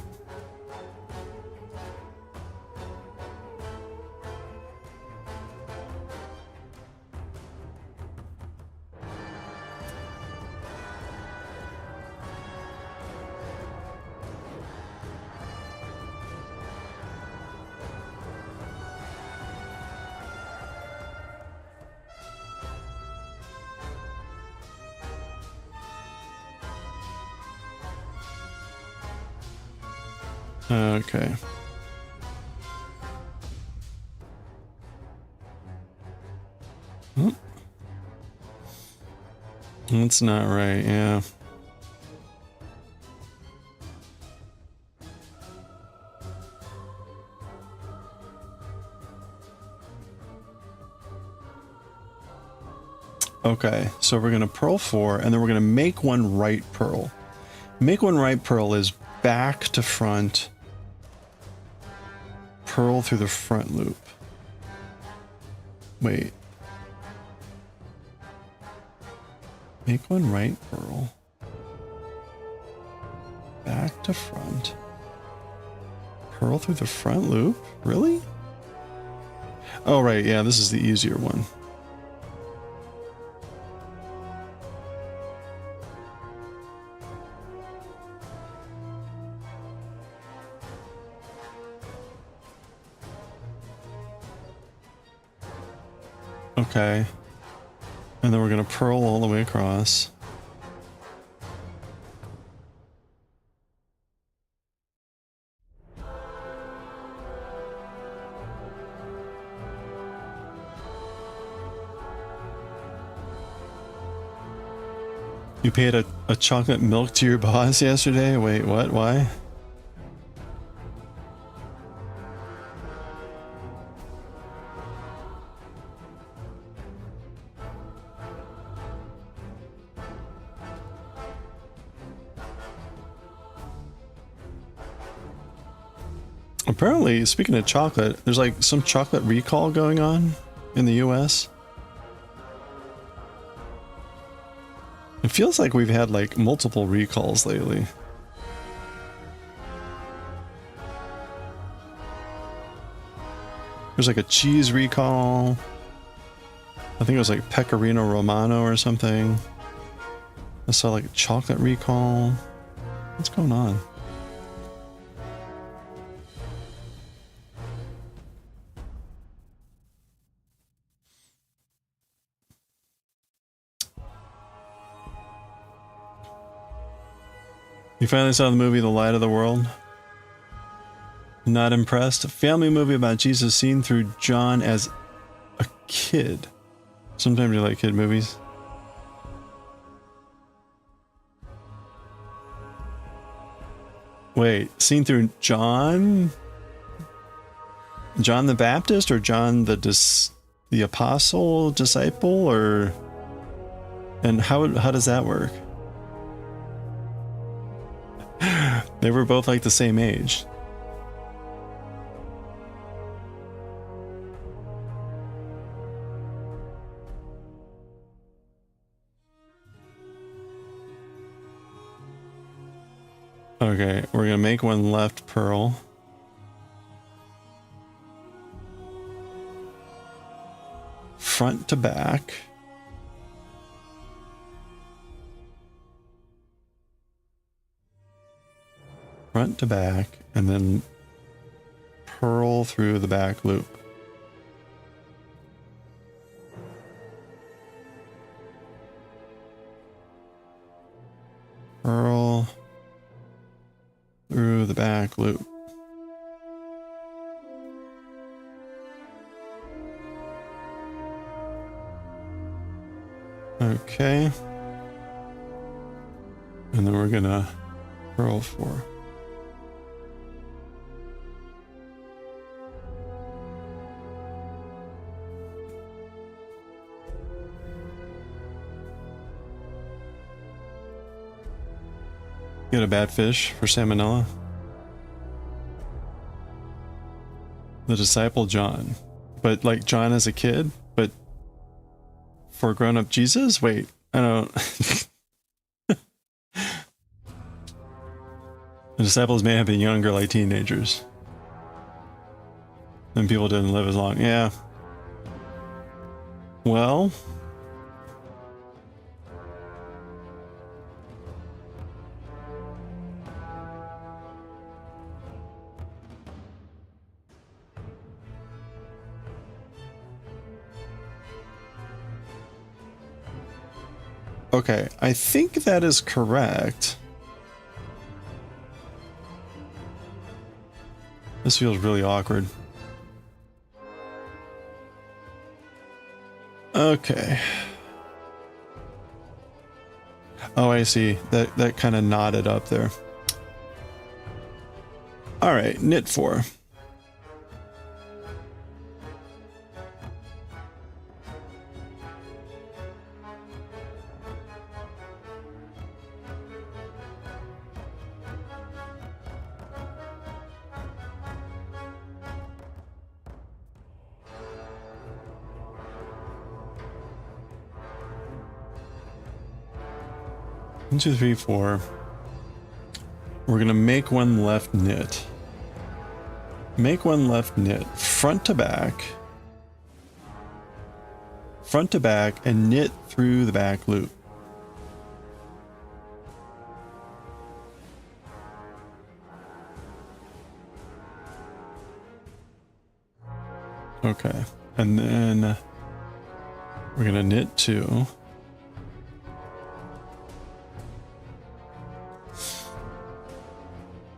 Okay. That's not right, yeah. Okay, so we're gonna purl 4, and then we're gonna make one right purl. Make one right purl is back to front, purl through the front loop. Wait. Make one right purl. Back to front. Purl through the front loop? Really? Oh, right, yeah, this is the easier one. Okay. And then we're going to purl all the way across. You paid a chocolate milk to your boss yesterday? Wait, what? Why? Apparently, speaking of chocolate, there's like some chocolate recall going on in the US. It feels like we've had like multiple recalls lately. There's like a cheese recall. I think it was like Pecorino Romano or something. I saw like a chocolate recall. What's going on? You finally saw the movie The Light of the World? Not impressed? A family movie about Jesus seen through John as a kid. Sometimes you like kid movies. Wait, seen through John? John the Baptist or John the apostle, disciple, or... And how does that work? They were both like the same age. Okay, we're gonna make one left purl. front to back. Front to back, and then purl through the back loop. Purl through the back loop. Okay. And then we're gonna purl 4. Get a bad fish for salmonella. The disciple John. But like John as a kid, but for grown-up Jesus? Wait, I don't. The disciples may have been younger, like teenagers. And people didn't live as long. Yeah. Well. Okay, I think that is correct. This feels really awkward. Okay. Oh, I see. That kind of nodded up there. All right, knit 4. One, 2, 3, 4. We're gonna make one left knit. Make one left knit, front to back, and knit through the back loop. Okay, and then we're gonna knit 2.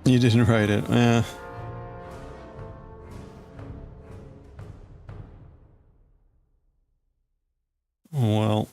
You didn't write it. Well.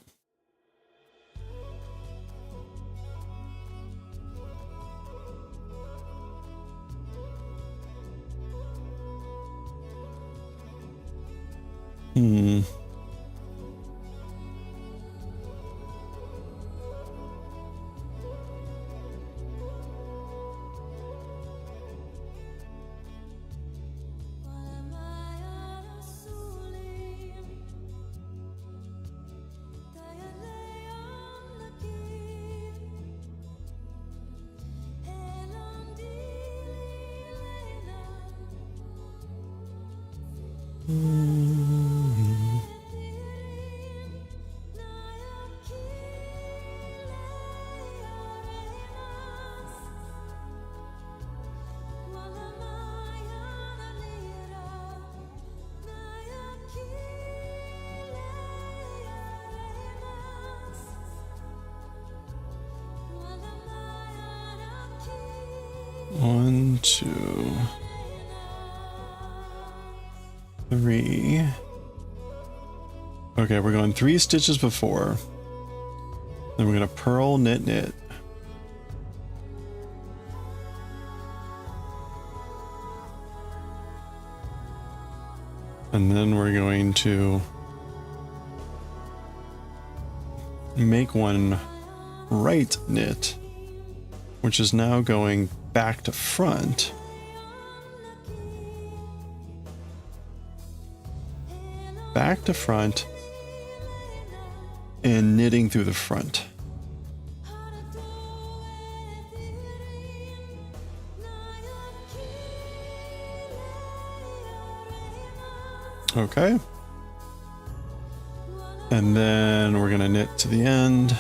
One, 2, 3. Okay, we're going 3 stitches before. Then we're gonna purl, knit, knit. And then we're going to make one right knit, which is now going back to front. Back to front and knitting through the front. Okay. And then we're gonna knit to the end.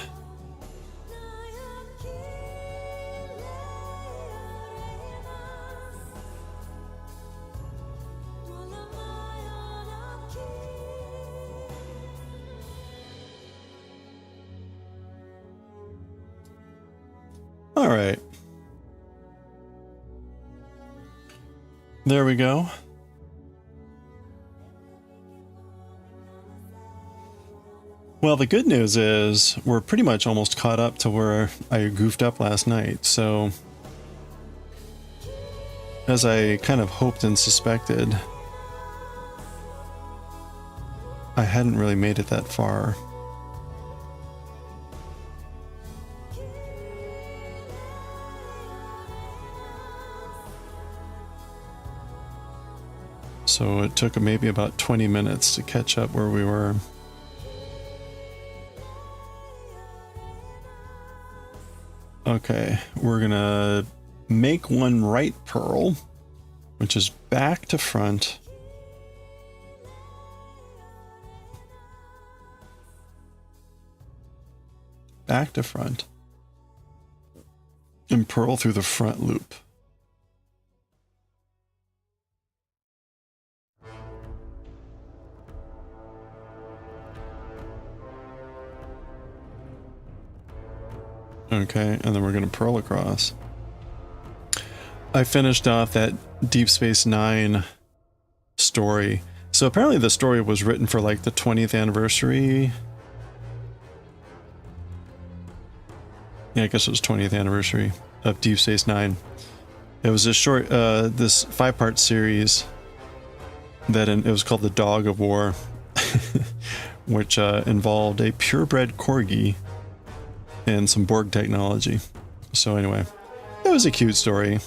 All right. There we go. Well, the good news is we're pretty much almost caught up to where I goofed up last night. So, as I kind of hoped and suspected, I hadn't really made it that far. So it took maybe about 20 minutes to catch up where we were. Okay, we're gonna make one right purl, which is back to front. Back to front. And purl through the front loop. Okay, and then we're going to purl across. I finished off that Deep Space Nine story. So apparently the story was written for like the 20th anniversary. Yeah, I guess it was 20th anniversary of Deep Space Nine. It was a short, this 5-part series that it was called The Dog of War, which involved a purebred corgi and some Borg technology. So anyway, it was a cute story.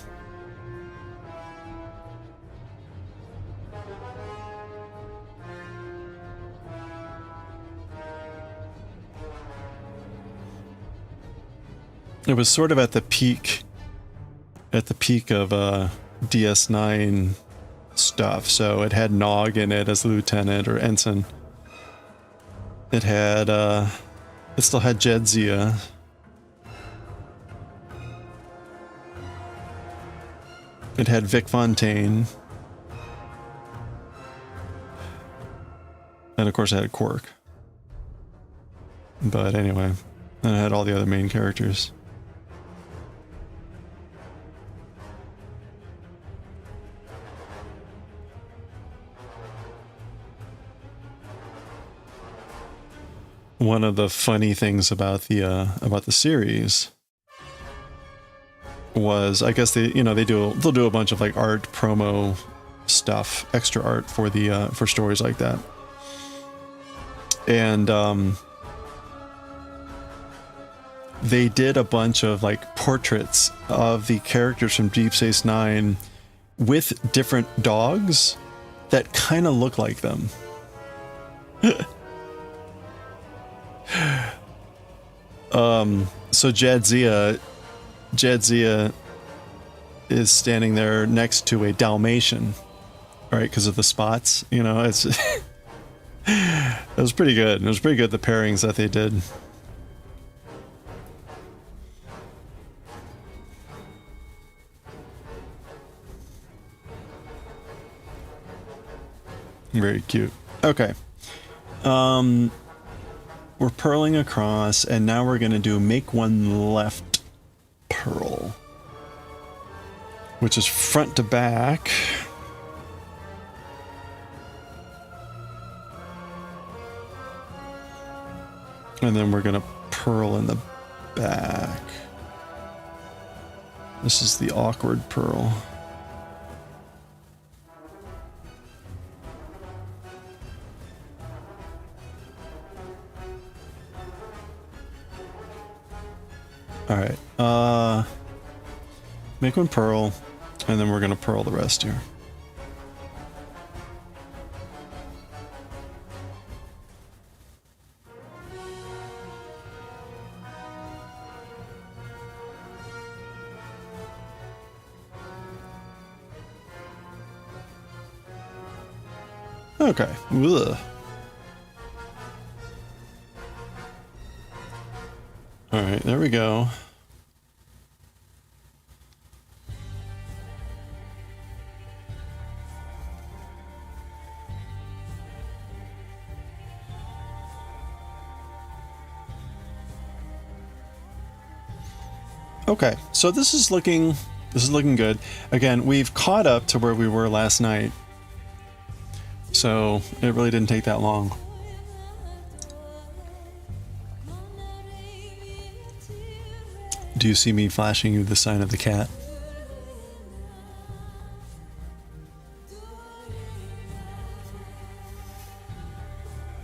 It was sort of at the peak of DS9 stuff. So it had Nog in it as lieutenant or ensign. It had it still had Jadzia. It had Vic Fontaine. And of course it had Quark. But anyway, and it had all the other main characters. One of the funny things about the series was, I guess they'll do a bunch of like art promo stuff, extra art for the for stories like that, and they did a bunch of like portraits of the characters from Deep Space Nine with different dogs that kind of look like them. So Jadzia is standing there next to a Dalmatian, right? Because of the spots, you know, it's it was pretty good. It was pretty good, the pairings that they did. Very cute. Okay. We're purling across, and now we're going to do make one left purl, which is front to back. And then we're going to purl in the back. This is the awkward purl. All right, make one purl, and then we're gonna purl the rest here. Okay. Ugh. All right, there we go. Okay, so this is looking good. Again, we've caught up to where we were last night. So it really didn't take that long. Do you see me flashing you the sign of the cat?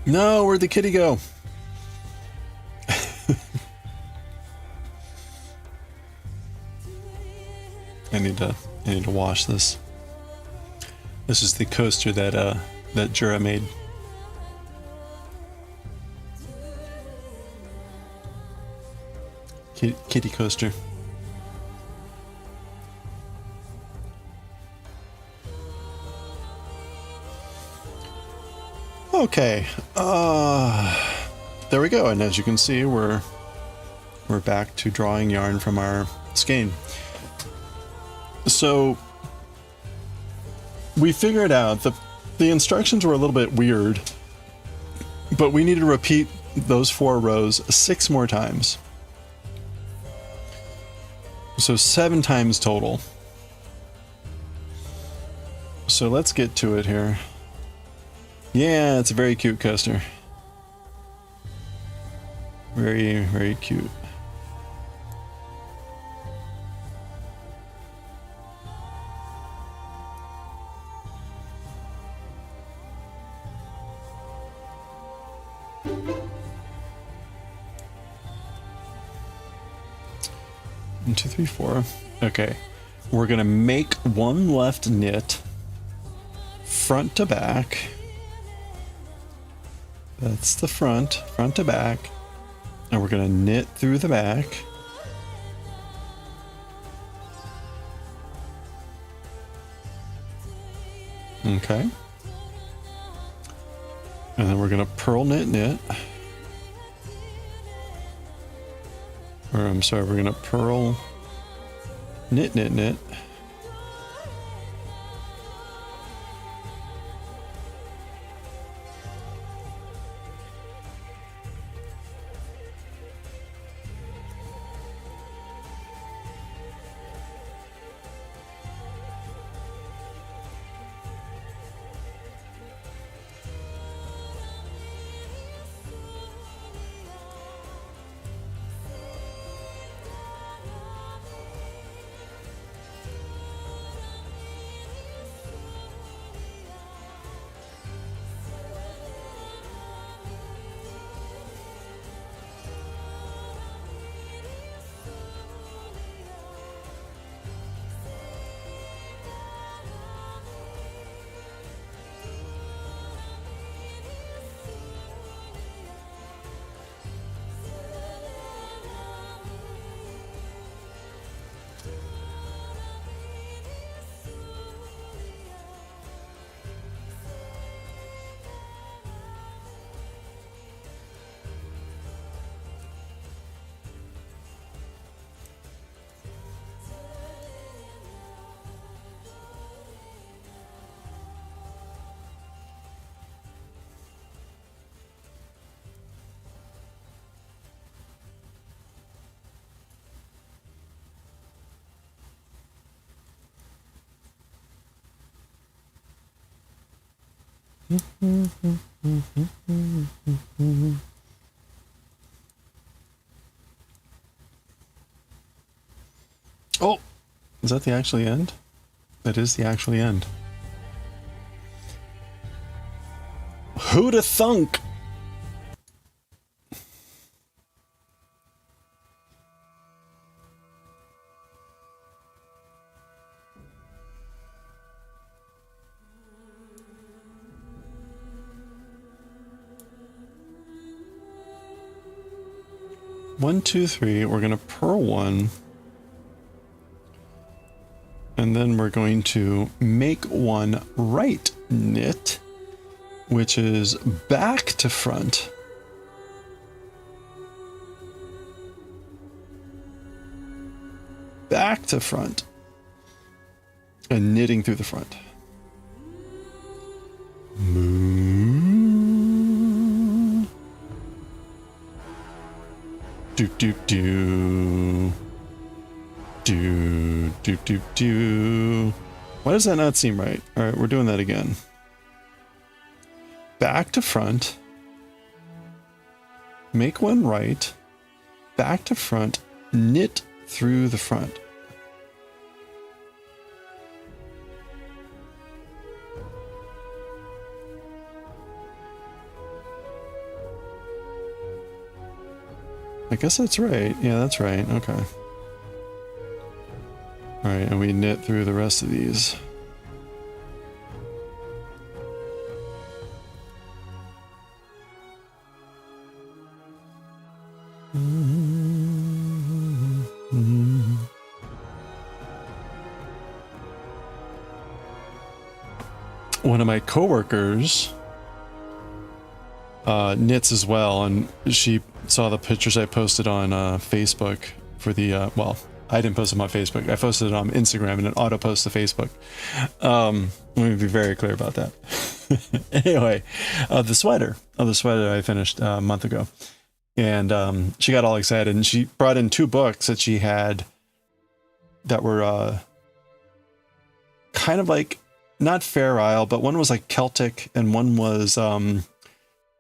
No, where'd the kitty go? I need to wash this. This is the coaster that Jura made. Kitty coaster. Okay. There we go. And as you can see, we're back to drawing yarn from our skein. So we figured out the instructions were a little bit weird, but we need to repeat those 4 rows 6 more times. So 7 times total. So let's get to it here. Yeah, it's a very cute coaster. Very, very cute. One, 2, 3, 4. Okay, we're gonna make 1 left knit, front to back. That's the front to back, and we're gonna knit through the back. Okay, and then we're gonna purl knit. Or I'm sorry, we're gonna purl knit. Oh, is that the actually end? That is the actually end. Who'da thunk? One, two, three. We're gonna purl 1. And then we're going to make 1 right knit, which is back to front. back to front, and knitting through the front. Moon. Do do do. Do do do do. Why does that not seem right? All right, we're doing that again. Back to front. Make one right. Back to front. Knit through the front. I guess that's right. Yeah, that's right. Okay. All right, and we knit through the rest of these. One of my coworkers knits as well, and she saw the pictures I posted on Facebook for the well, I didn't post them on Facebook. I posted it on Instagram, and it auto posts to Facebook. Let me be very clear about that. Anyway, the sweater I finished a month ago, and she got all excited, and she brought in 2 books that she had that were kind of like not Fair Isle, but one was like Celtic, and one was kind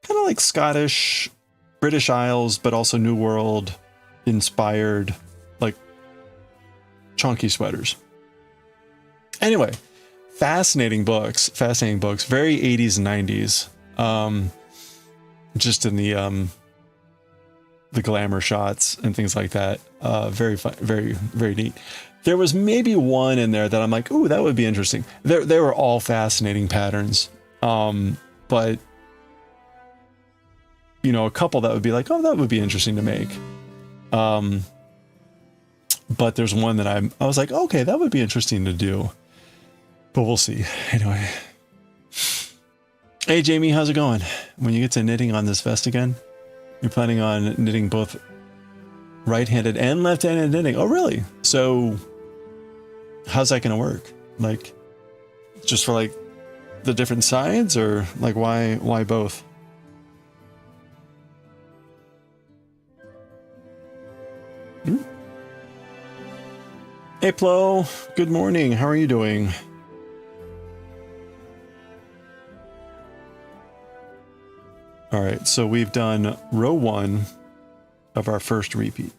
of like Scottish, British Isles, but also New World inspired, like chunky sweaters. Anyway, fascinating books, very 80s and 90s. Just in the glamour shots and things like that. Very fun, very, very neat. There was maybe one in there that I'm like, ooh, that would be interesting. They were all fascinating patterns. But you know, a couple that would be like, oh, that would be interesting to make. But there's one that I was like, okay, that would be interesting to do. But we'll see. Anyway. Hey, Jamie, how's it going? When you get to knitting on this vest again, you're planning on knitting both right-handed and left-handed knitting. Oh, really? So how's that going to work? Like, just for like the different sides, or like why both? Hey, Plo. Good morning. How are you doing? All right, so we've done row 1 of our first repeat.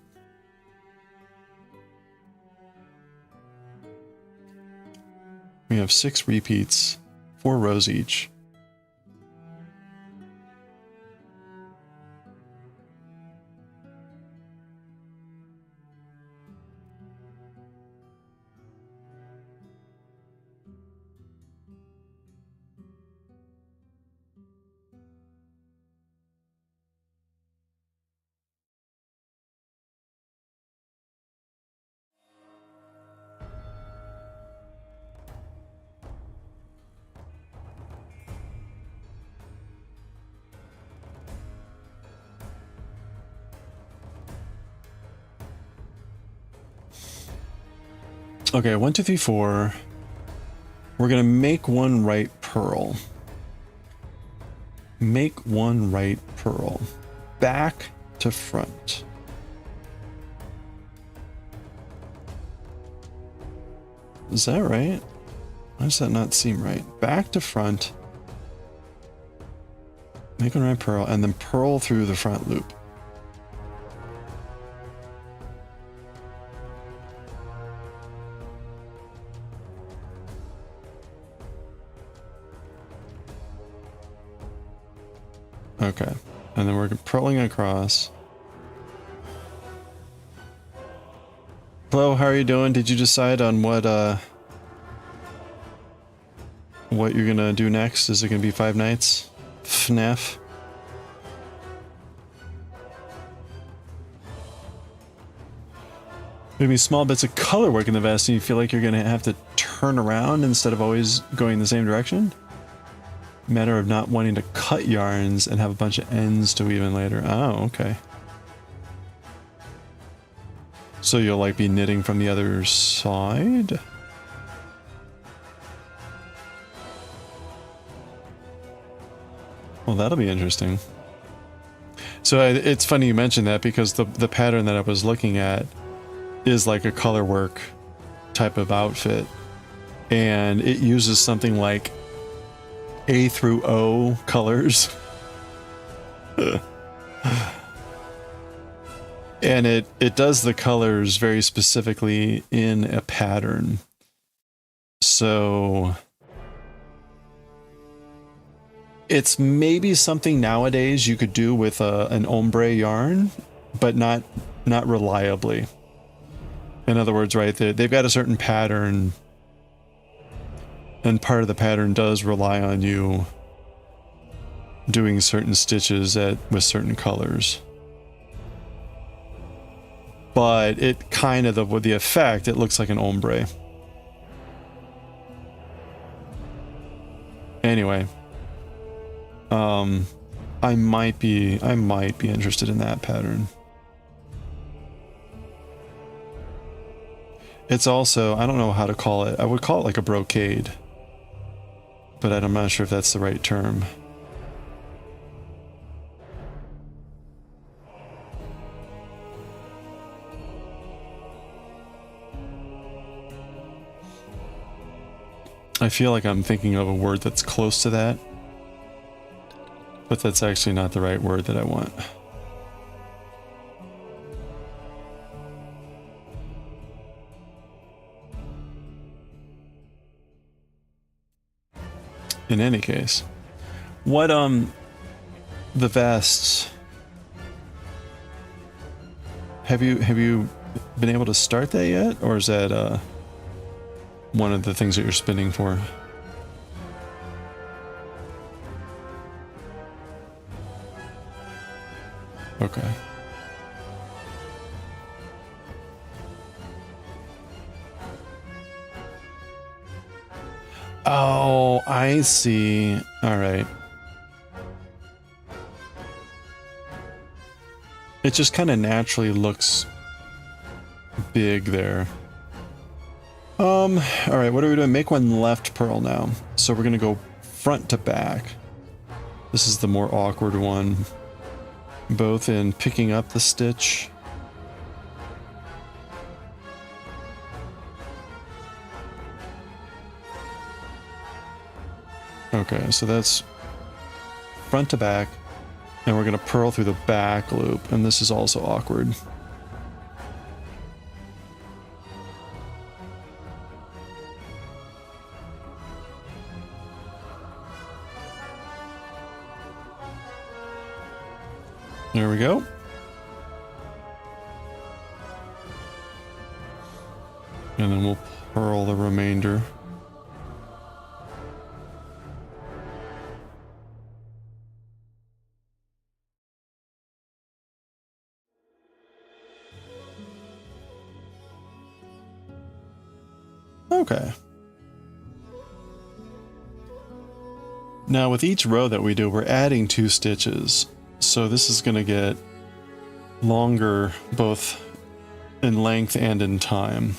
We have 6 repeats, 4 rows each. Okay, 1, 2, 3, 4. We're gonna make one right purl. Make one right purl. Back to front. Is that right? Why does that not seem right? Back to front. Make one right purl, and then purl through the front loop. Okay, and then we're purling across. Hello, how are you doing? Did you decide on what you're gonna do next? Is it gonna be 5 nights? FNAF? Maybe small bits of color work in the vest, and you feel like you're gonna have to turn around instead of always going the same direction? Matter of not wanting to cut yarns and have a bunch of ends to weave in later. Oh, okay. So you'll like be knitting from the other side? Well, that'll be interesting. So it's funny you mentioned that because the pattern that I was looking at is like a color work type of outfit. And it uses something like A through O colors. And it does the colors very specifically in a pattern. So it's maybe something nowadays you could do with an ombre yarn, but not reliably. In other words, right, they've got a certain pattern, and part of the pattern does rely on you doing certain stitches with certain colors. But it kind of, with the effect, it looks like an ombre. Anyway, I might be interested in that pattern. It's also, I don't know how to call it. I would call it like a brocade, but I'm not sure if that's the right term. I feel like I'm thinking of a word that's close to that, but that's actually not the right word that I want. In any case, what the vests, have you been able to start that yet, or is that one of the things that you're spinning for? Okay. Oh, I see. All right. It just kind of naturally looks big there. All right, what are we doing? Make one left purl now. So we're gonna go front to back. This is the more awkward one, both in picking up the stitch. Okay, so that's front to back, and we're gonna purl through the back loop, and this is also awkward. There we go. And then we'll purl the remainder. Okay. Now with each row that we do, we're adding 2 stitches. So this is going to get longer both in length and in time.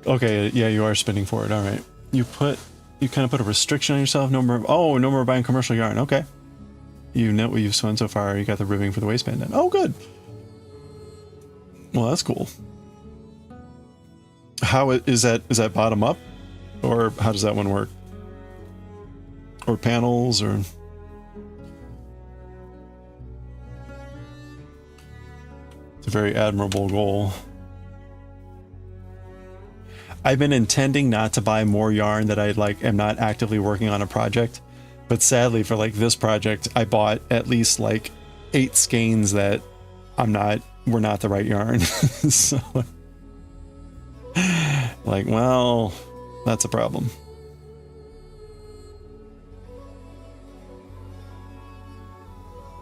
Okay, yeah, you are spinning for it. All right. You kind of put a restriction on yourself. No more buying commercial yarn. Okay. You know what you've spun so far. You got the ribbing for the waistband done. Oh, good. Well, that's cool. How is that bottom up, or how does that one work? Or panels, or it's a very admirable goal. I've been intending not to buy more yarn that I am not actively working on a project, but sadly for this project I bought at least 8 skeins that were not the right yarn. So well, that's a problem.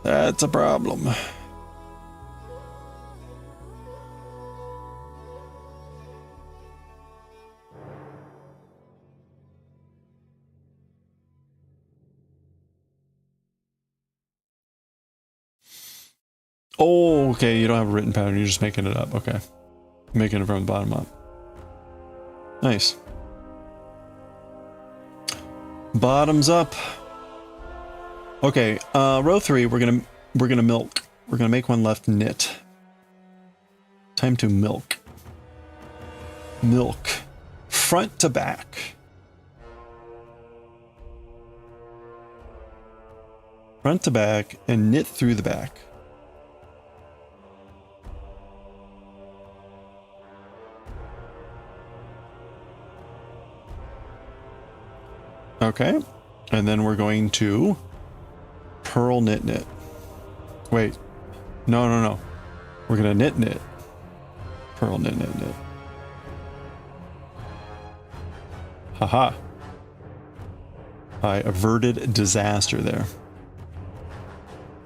That's a problem. Oh, okay. You don't have a written pattern. You're just making it up. Okay. Making it from the bottom up. Nice. Bottoms up. Okay. Row 3. We're gonna milk. We're gonna make one left knit. Time to milk. Milk. Front to back. Front to back and knit through the back. Okay. And then we're going to purl knit knit. Wait. No. We're going to knit knit. Purl knit knit knit. Haha. I averted disaster there.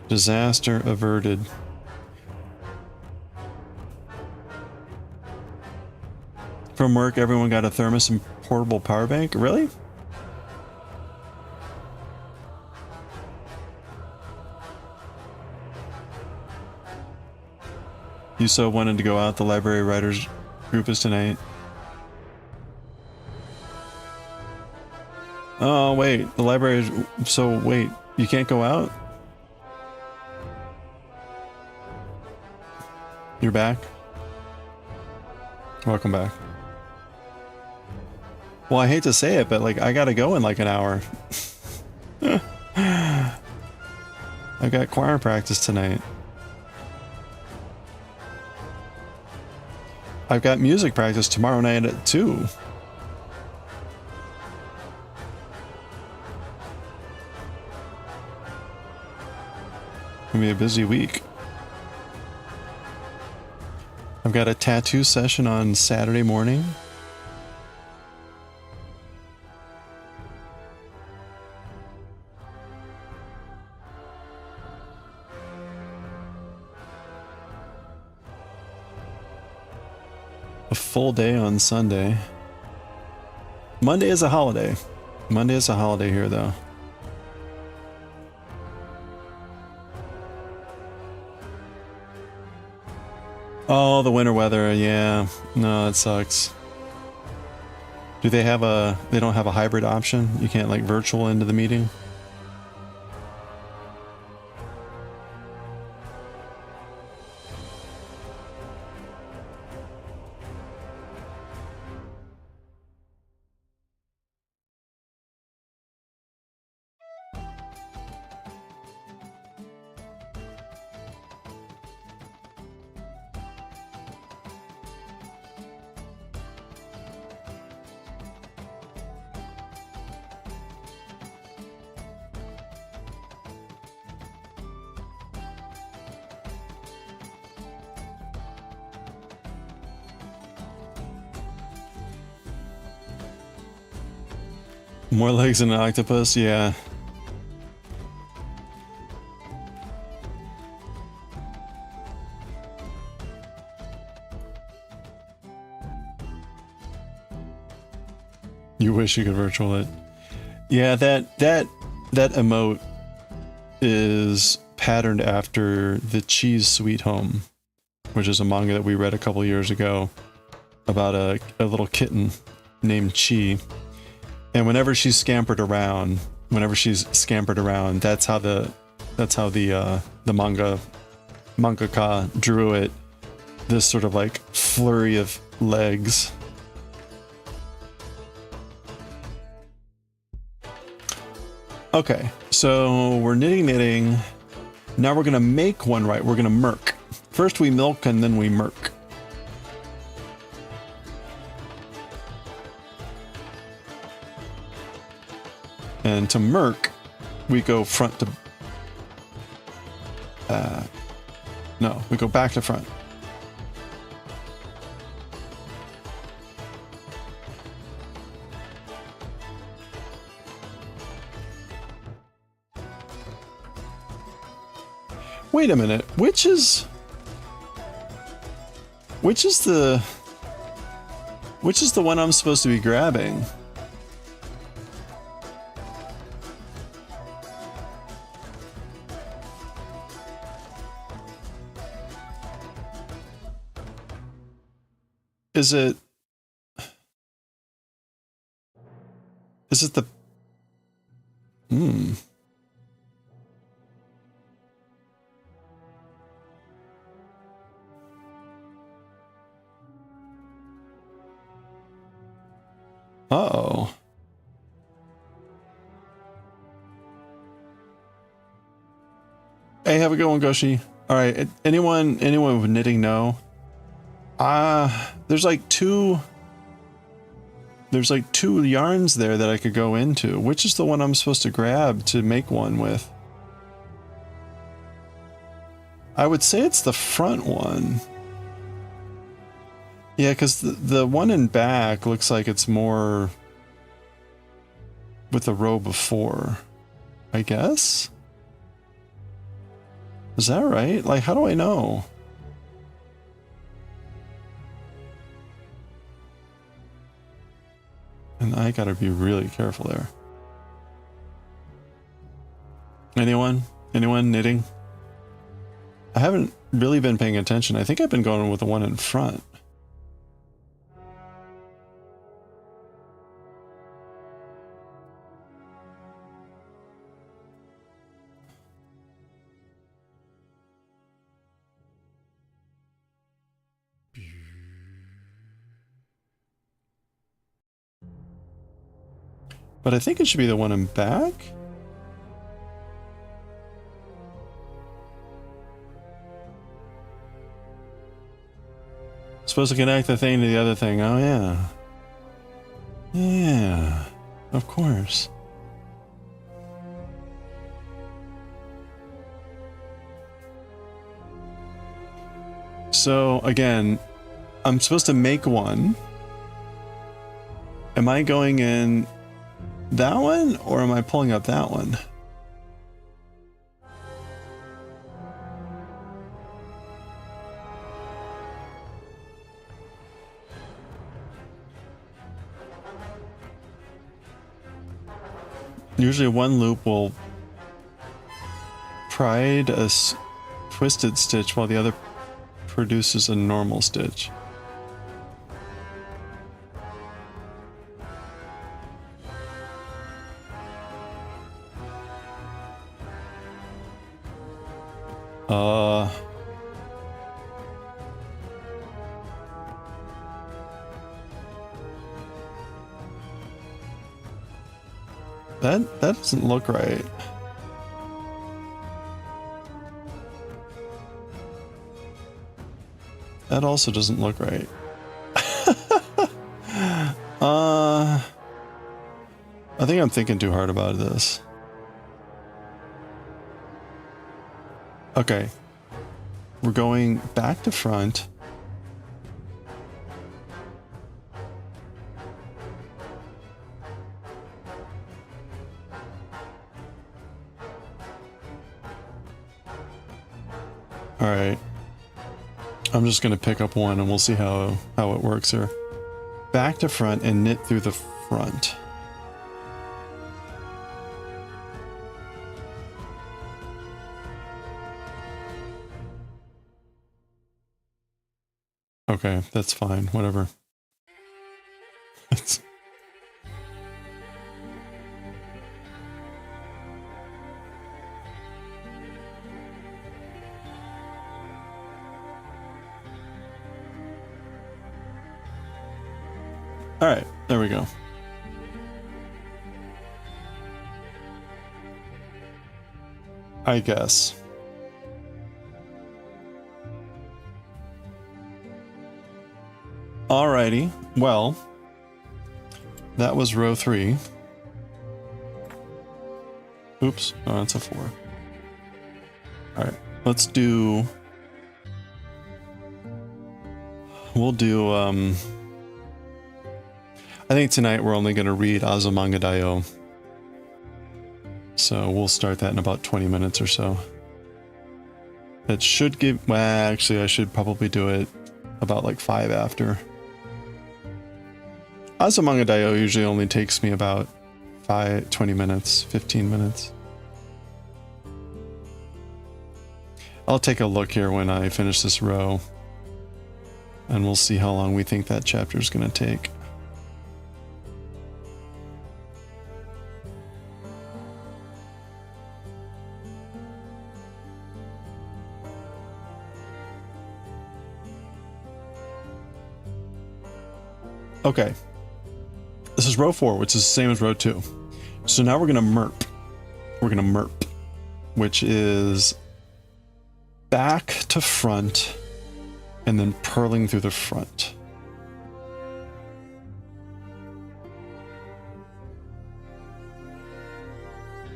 Disaster averted. From work, everyone got a thermos and portable power bank? Really? You so wanted to go out. The library writers group is tonight. Oh, wait. The library is... So, wait. You can't go out? You're back? Welcome back. Well, I hate to say it, but, like, I gotta go in, like, an hour. I got choir practice tonight. I've got music practice tomorrow night at 2. Gonna be a busy week. I've got a tattoo session on Saturday morning. A full day on Sunday. Monday is a holiday. Monday is a holiday here, though. Oh, the winter weather, yeah. No, it sucks. Do they have a... They don't have a hybrid option? You can't, like, virtual into the meeting? More legs than an octopus, yeah. You wish you could virtual it. Yeah, that emote is patterned after the Cheese Sweet Home, which is a manga that we read a couple years ago about a little kitten named Chi. And whenever she's scampered around, that's how the mangaka drew it. This sort of like flurry of legs. Okay, so we're knitting. Now we're gonna make one, right? We're gonna merk. First we milk and then we merk. And to merk, we go front to... no, we go back to front. Wait a minute, which is the one I'm supposed to be grabbing? Is it the Uh-oh. Hey, have a good one, Goshi. All right, anyone with knitting know? There's like two yarns there that I could go into. Which is the one I'm supposed to grab to make one with? I would say it's the front one. Yeah, because the one in back looks like it's more with the row before, I guess? Is that right? Like, how do I know? And I gotta be really careful there. Anyone? Anyone knitting? I haven't really been paying attention. I think I've been going with the one in front. But I think it should be the one in back. Supposed to connect the thing to the other thing. Oh, yeah. Yeah, of course. So, again, I'm supposed to make one. Am I going in that one, or am I pulling up that one? Usually one loop will pride a twisted stitch while the other produces a normal stitch. That doesn't look right. That also doesn't look right. I think I'm thinking too hard about this. Okay. We're going back to front. All right. I'm just going to pick up one and we'll see how it works here. Back to front and knit through the front. Okay, that's fine. Whatever. All right, there we go. I guess. Alrighty, well, that was row 3. Oops, oh, that's a 4. Alright, let's do... We'll do, I think tonight we're only going to read Azumanga Daioh. So we'll start that in about 20 minutes or so. It should give... Well, actually, I should probably do it about like 5 after. Azumanga Daioh usually only takes me about 20 minutes, 15 minutes. I'll take a look here when I finish this row. And we'll see how long we think that chapter is going to take. Okay. This is row 4, which is the same as row 2. So now we're going to merp. We're going to merp, which is back to front and then purling through the front.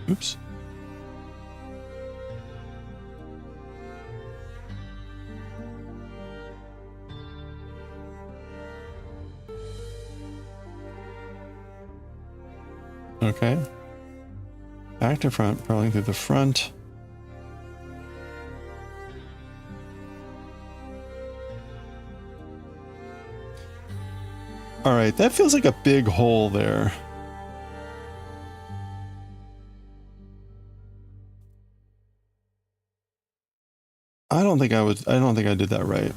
Oops. Okay. Back to front, purling through the front. All right, that feels like a big hole there. I don't think I did that right.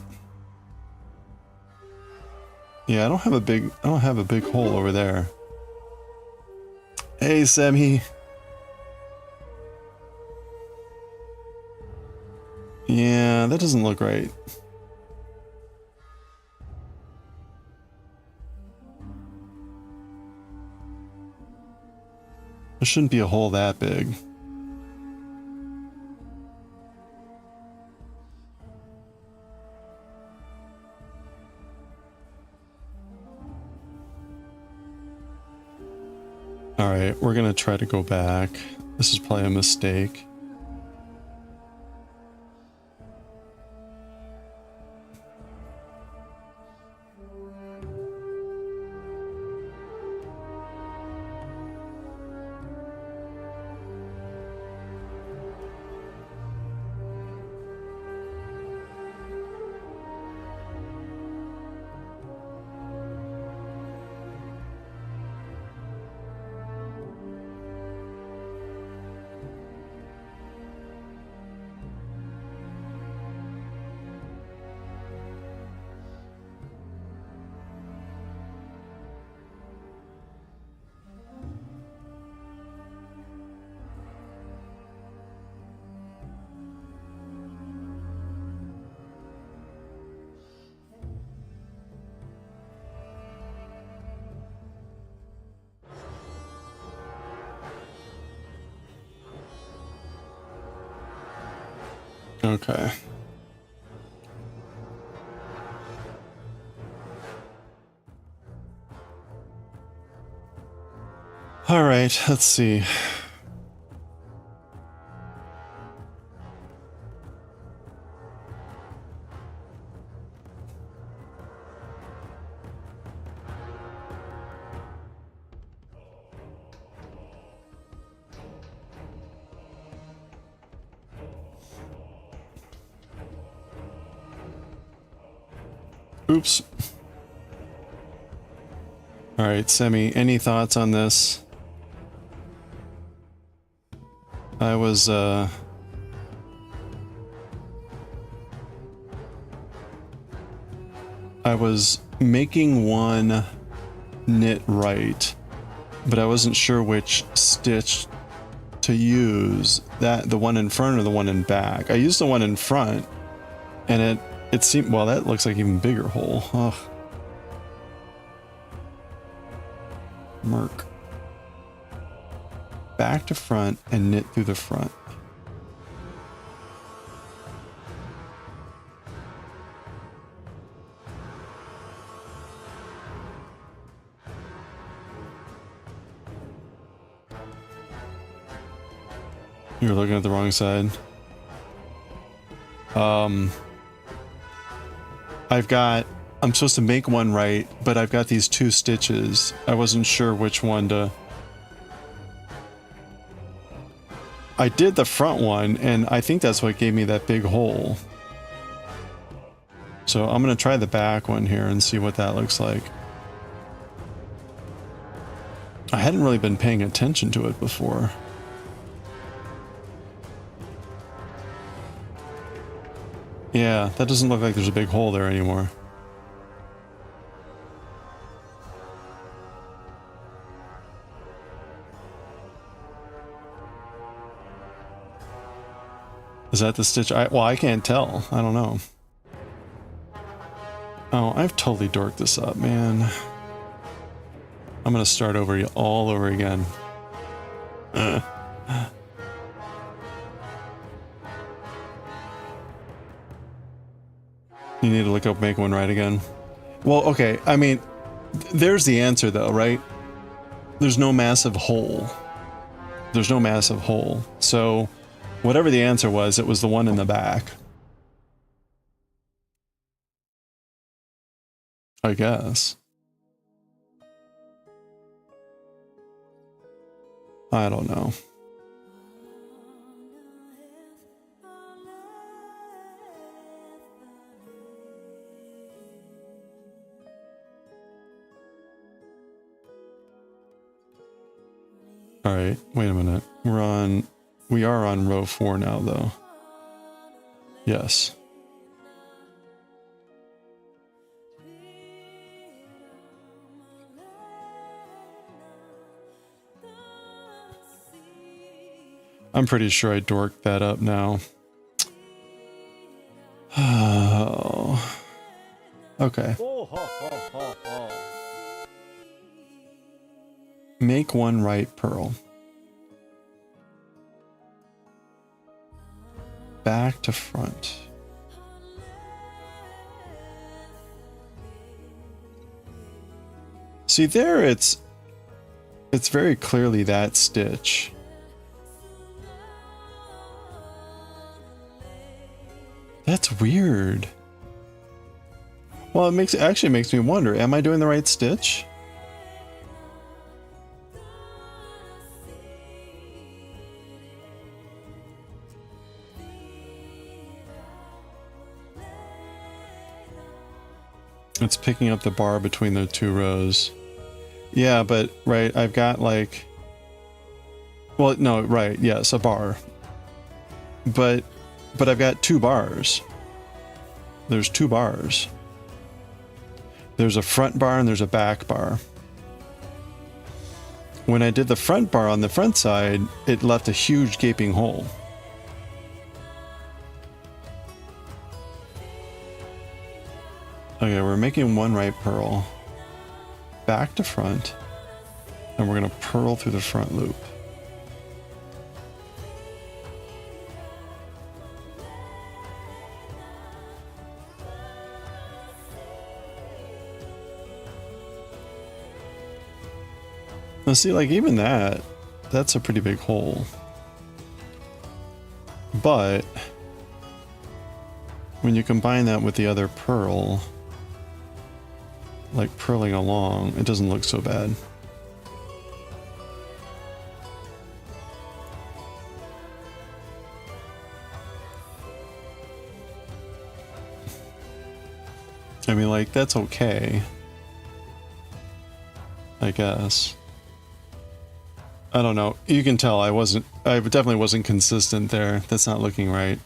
Yeah, I don't have a big hole over there. Hey, Semi. Yeah, that doesn't look right. There shouldn't be a hole that big. All right, we're gonna try to go back. This is probably a mistake. Okay. All right, let's see. Oops. All right, Semi, any thoughts on this? I was making one knit right, but I wasn't sure which stitch to use, the one in front or the one in back. I used the one in front, and it seemed, well, that looks like an even bigger hole. Ugh. Merc. Back to front and knit through the front. You're looking at the wrong side. I'm supposed to make one right, but I've got these 2 stitches. I wasn't sure which one to... I did the front one, and I think that's what gave me that big hole. So I'm going to try the back one here and see what that looks like. I hadn't really been paying attention to it before. Yeah, that doesn't look like there's a big hole there anymore. Is that the stitch? Well, I can't tell. I don't know. Oh, I've totally dorked this up, man. I'm gonna start over all over again. You need to look up Make One Right again. Well, okay, I mean, there's the answer though, right? There's no massive hole. There's no massive hole. So, whatever the answer was, it was the one in the back. I guess. I don't know. All right, wait a minute. We are on row 4 now, though. Yes. I'm pretty sure I dorked that up now. Oh. Okay. Make one right pearl. Back to front. See there, it's very clearly that stitch. That's weird. Well, it actually makes me wonder, am I doing the right stitch? It's picking up the bar between the 2 rows. Yeah, but, right, I've got like... Well, no, right, yes, a bar. But I've got 2 bars. There's 2 bars. There's a front bar and there's a back bar. When I did the front bar on the front side, it left a huge gaping hole. Okay, we're making one right purl. Back to front. And we're going to purl through the front loop. Now see, like even that's a pretty big hole. But when you combine that with the other purl, like purling along, it doesn't look so bad. I mean, like, that's okay, I guess. I don't know. You can tell I definitely wasn't consistent there. That's not looking right.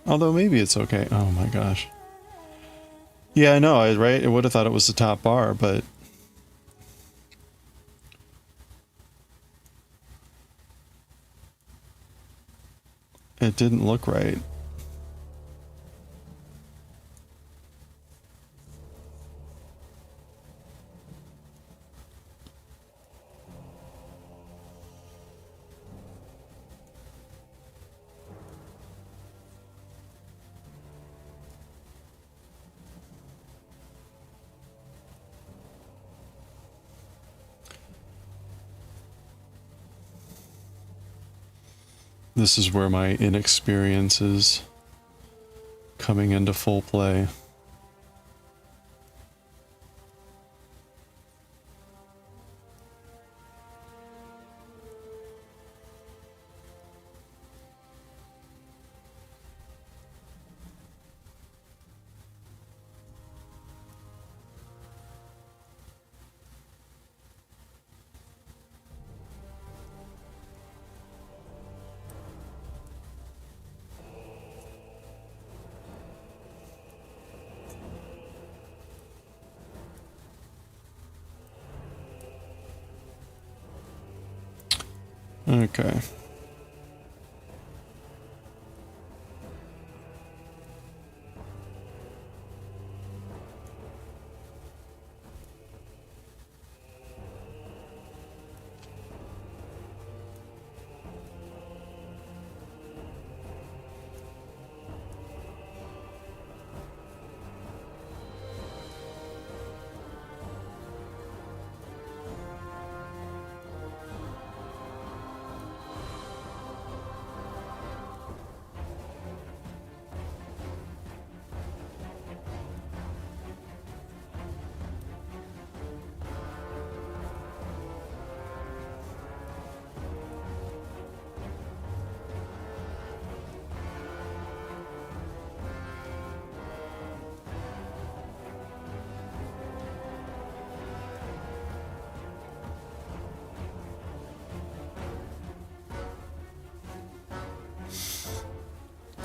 Although maybe it's okay. Oh my gosh. Yeah, I know, right? I would have thought it was the top bar, but... it didn't look right. This is where my inexperience is coming into full play. Okay.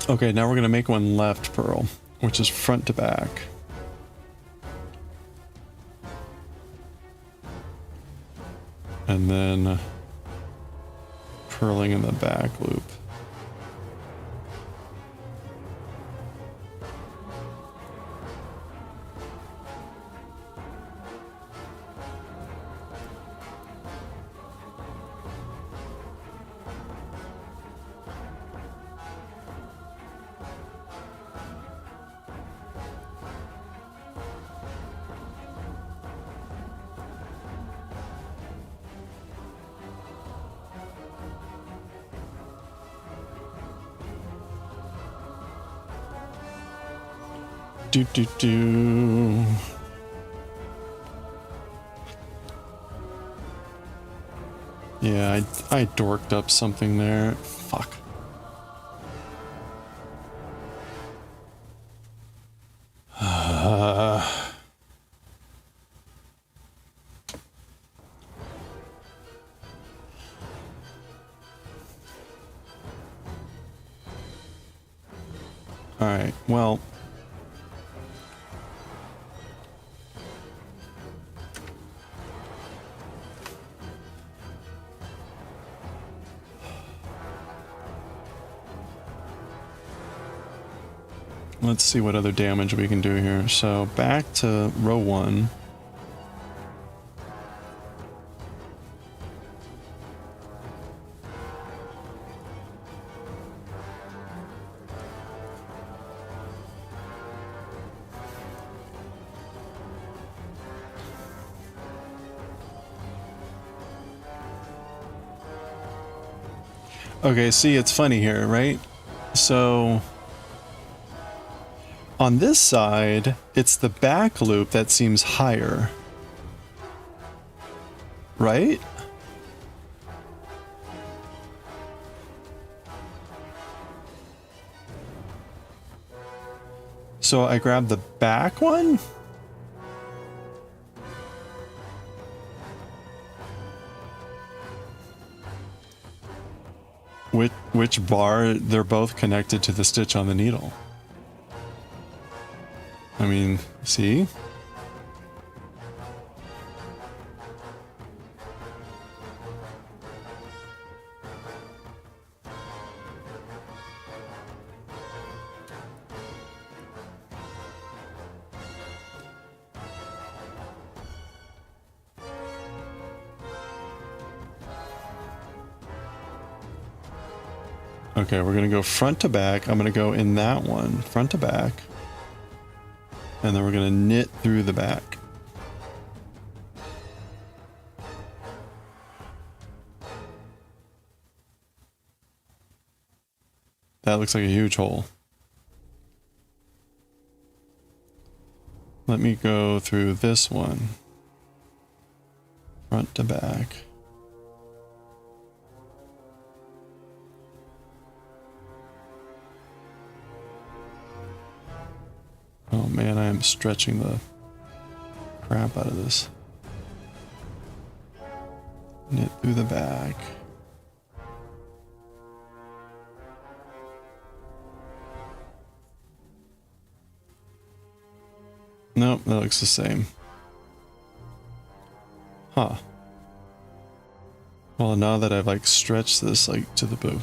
Okay, now we're going to make one left pearl, which is front to back. And then purling in the back loop. Do do do. Yeah, I dorked up something there. Fuck. All right. Well. Let's see what other damage we can do here. So back to row 1. Okay, see, it's funny here, right? So on this side, it's the back loop that seems higher, right? So I grab the back one? Which bar? They're both connected to the stitch on the needle. I mean, see? Okay, we're gonna go front to back. I'm gonna go in that one, front to back. And then we're gonna knit through the back. That looks like a huge hole. Let me go through this one. Front to back. Oh man, I am stretching the crap out of this. Knit through the back. Nope, that looks the same. Huh. Well, now that I've like stretched this like to the boo.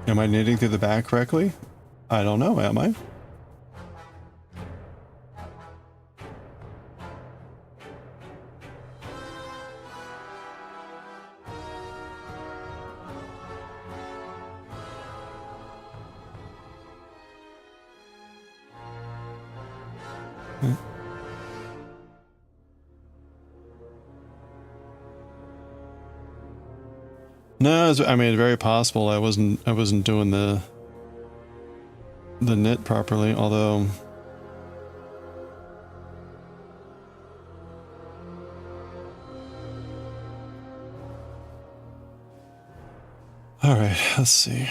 Am I knitting through the back correctly? I don't know, am I? No, I mean, it's very possible I wasn't doing the knit properly, although all right, let's see.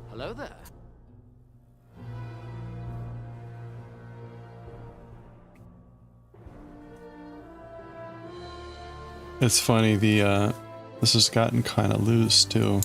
Hello there. It's funny, this has gotten kind of loose too.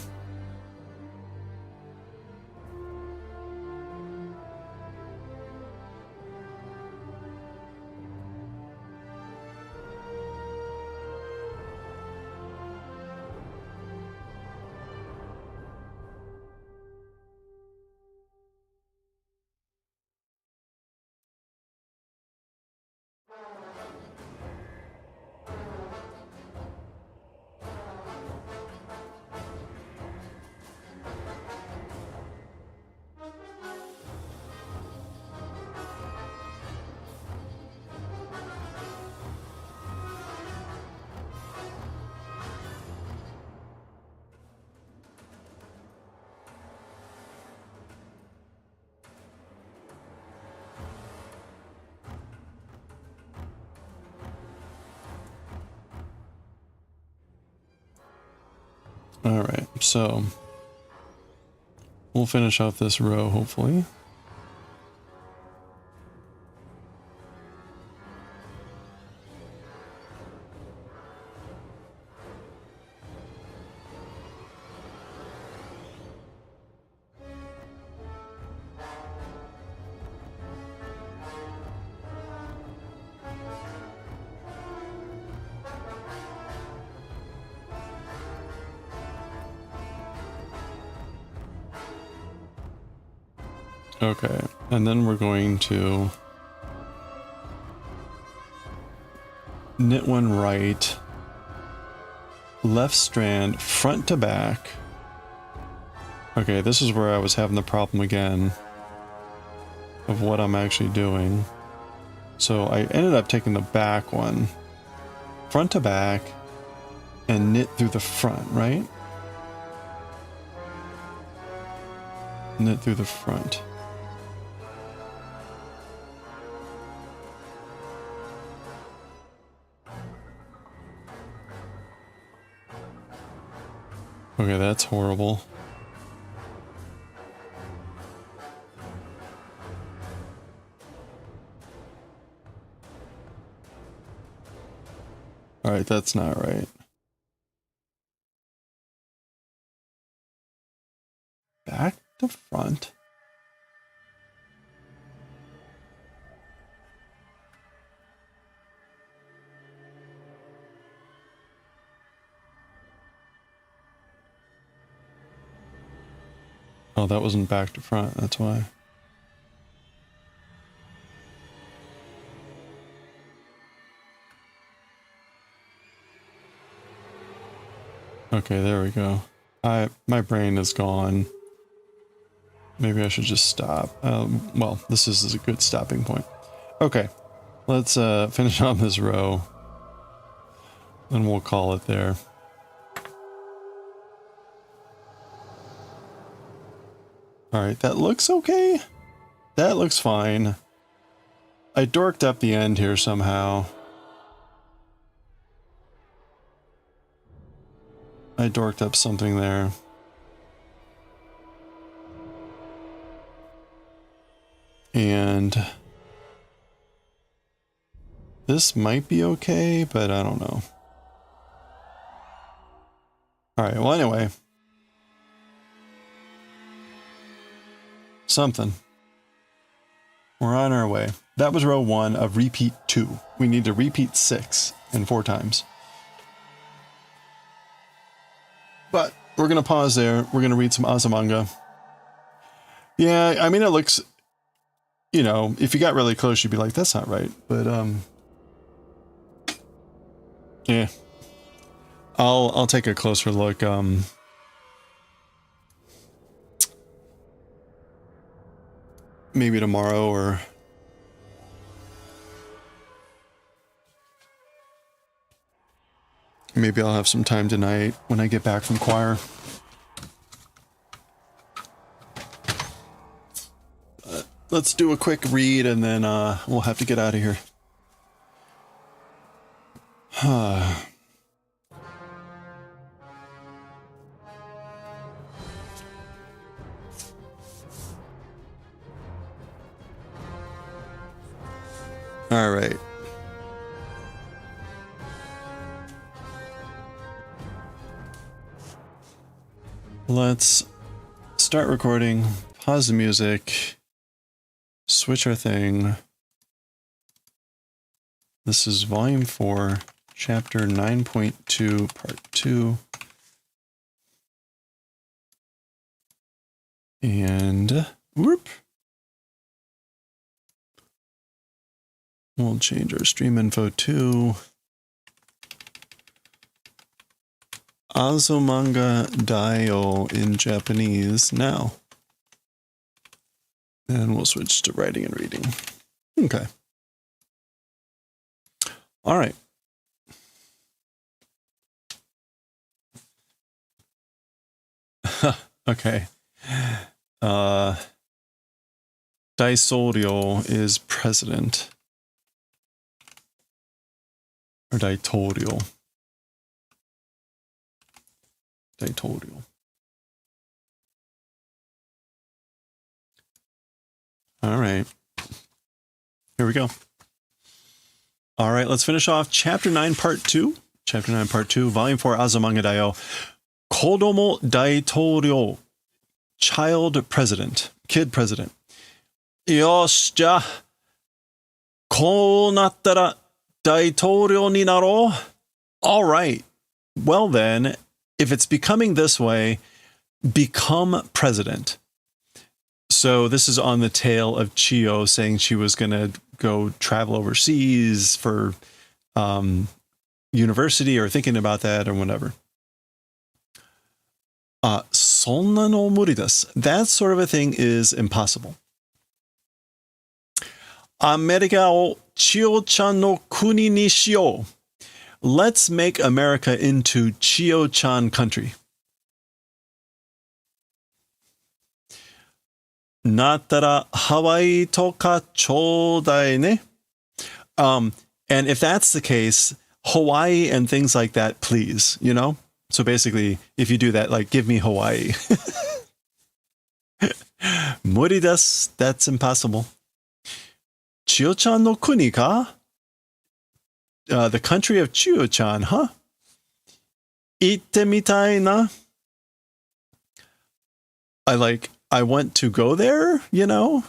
All right, so we'll finish off this row, hopefully. Okay, and then we're going to knit one right, left strand, front to back. Okay, this is where I was having the problem again of what I'm actually doing. So I ended up taking the back one, front to back, and knit through the front, right? Knit through the front. Okay, that's horrible. All right, that's not right. Back to front. Oh, that wasn't back to front, that's why. Okay, there we go. My brain is gone. Maybe I should just stop. Well, this is a good stopping point. Okay, let's finish on this row, and we'll call it there. All right, that looks okay. That looks fine. I dorked up the end here somehow. I dorked up something there. And this might be okay, but I don't know. Alright, well anyway. Something. We're on our way. That was row 1 of repeat 2. We need to repeat 6 and 4 times. But we're going to pause there. We're going to read some Azumanga. Yeah, I mean, it looks, you know, if you got really close, you'd be like, that's not right. But, yeah. I'll take a closer look. Maybe tomorrow or... maybe I'll have some time tonight when I get back from choir. Let's do a quick read and then we'll have to get out of here. All right. Let's start recording, pause the music, switch our thing. This is volume 4, chapter 9.2, part 2. And whoop. We'll change our stream info to Azumanga Daioh in Japanese now. And we'll switch to writing and reading. Okay. All right. Okay. Daisōryō is president. Or Daitoryō. Daitoryō. All right. Here we go. All right, let's finish off chapter 9, part 2. Chapter 9, part 2, volume 4, Azumanga Daioh. Kodomo Daitoryō. Child president. Kid president. Yoshi, ja. Kou nattara Daitoryō ni narou. All right. Well then, if it's becoming this way, become president. So this is on the tail of Chiyo saying she was going to go travel overseas for university or thinking about that or whatever. Sonna no muri desu. That sort of a thing is impossible. America o Chiyo-chan no kuni ni shiyou. Let's make America into Chiyo-chan country. Nattara Hawaii toka chodai ne. And if that's the case, Hawaii and things like that, please, you know? So basically, if you do that, like, give me Hawaii. Muri desu. That's impossible. Chiyo-chan no kuni ka? The country of Chiyo-chan, huh? Itte mitai na? I want to go there, you know?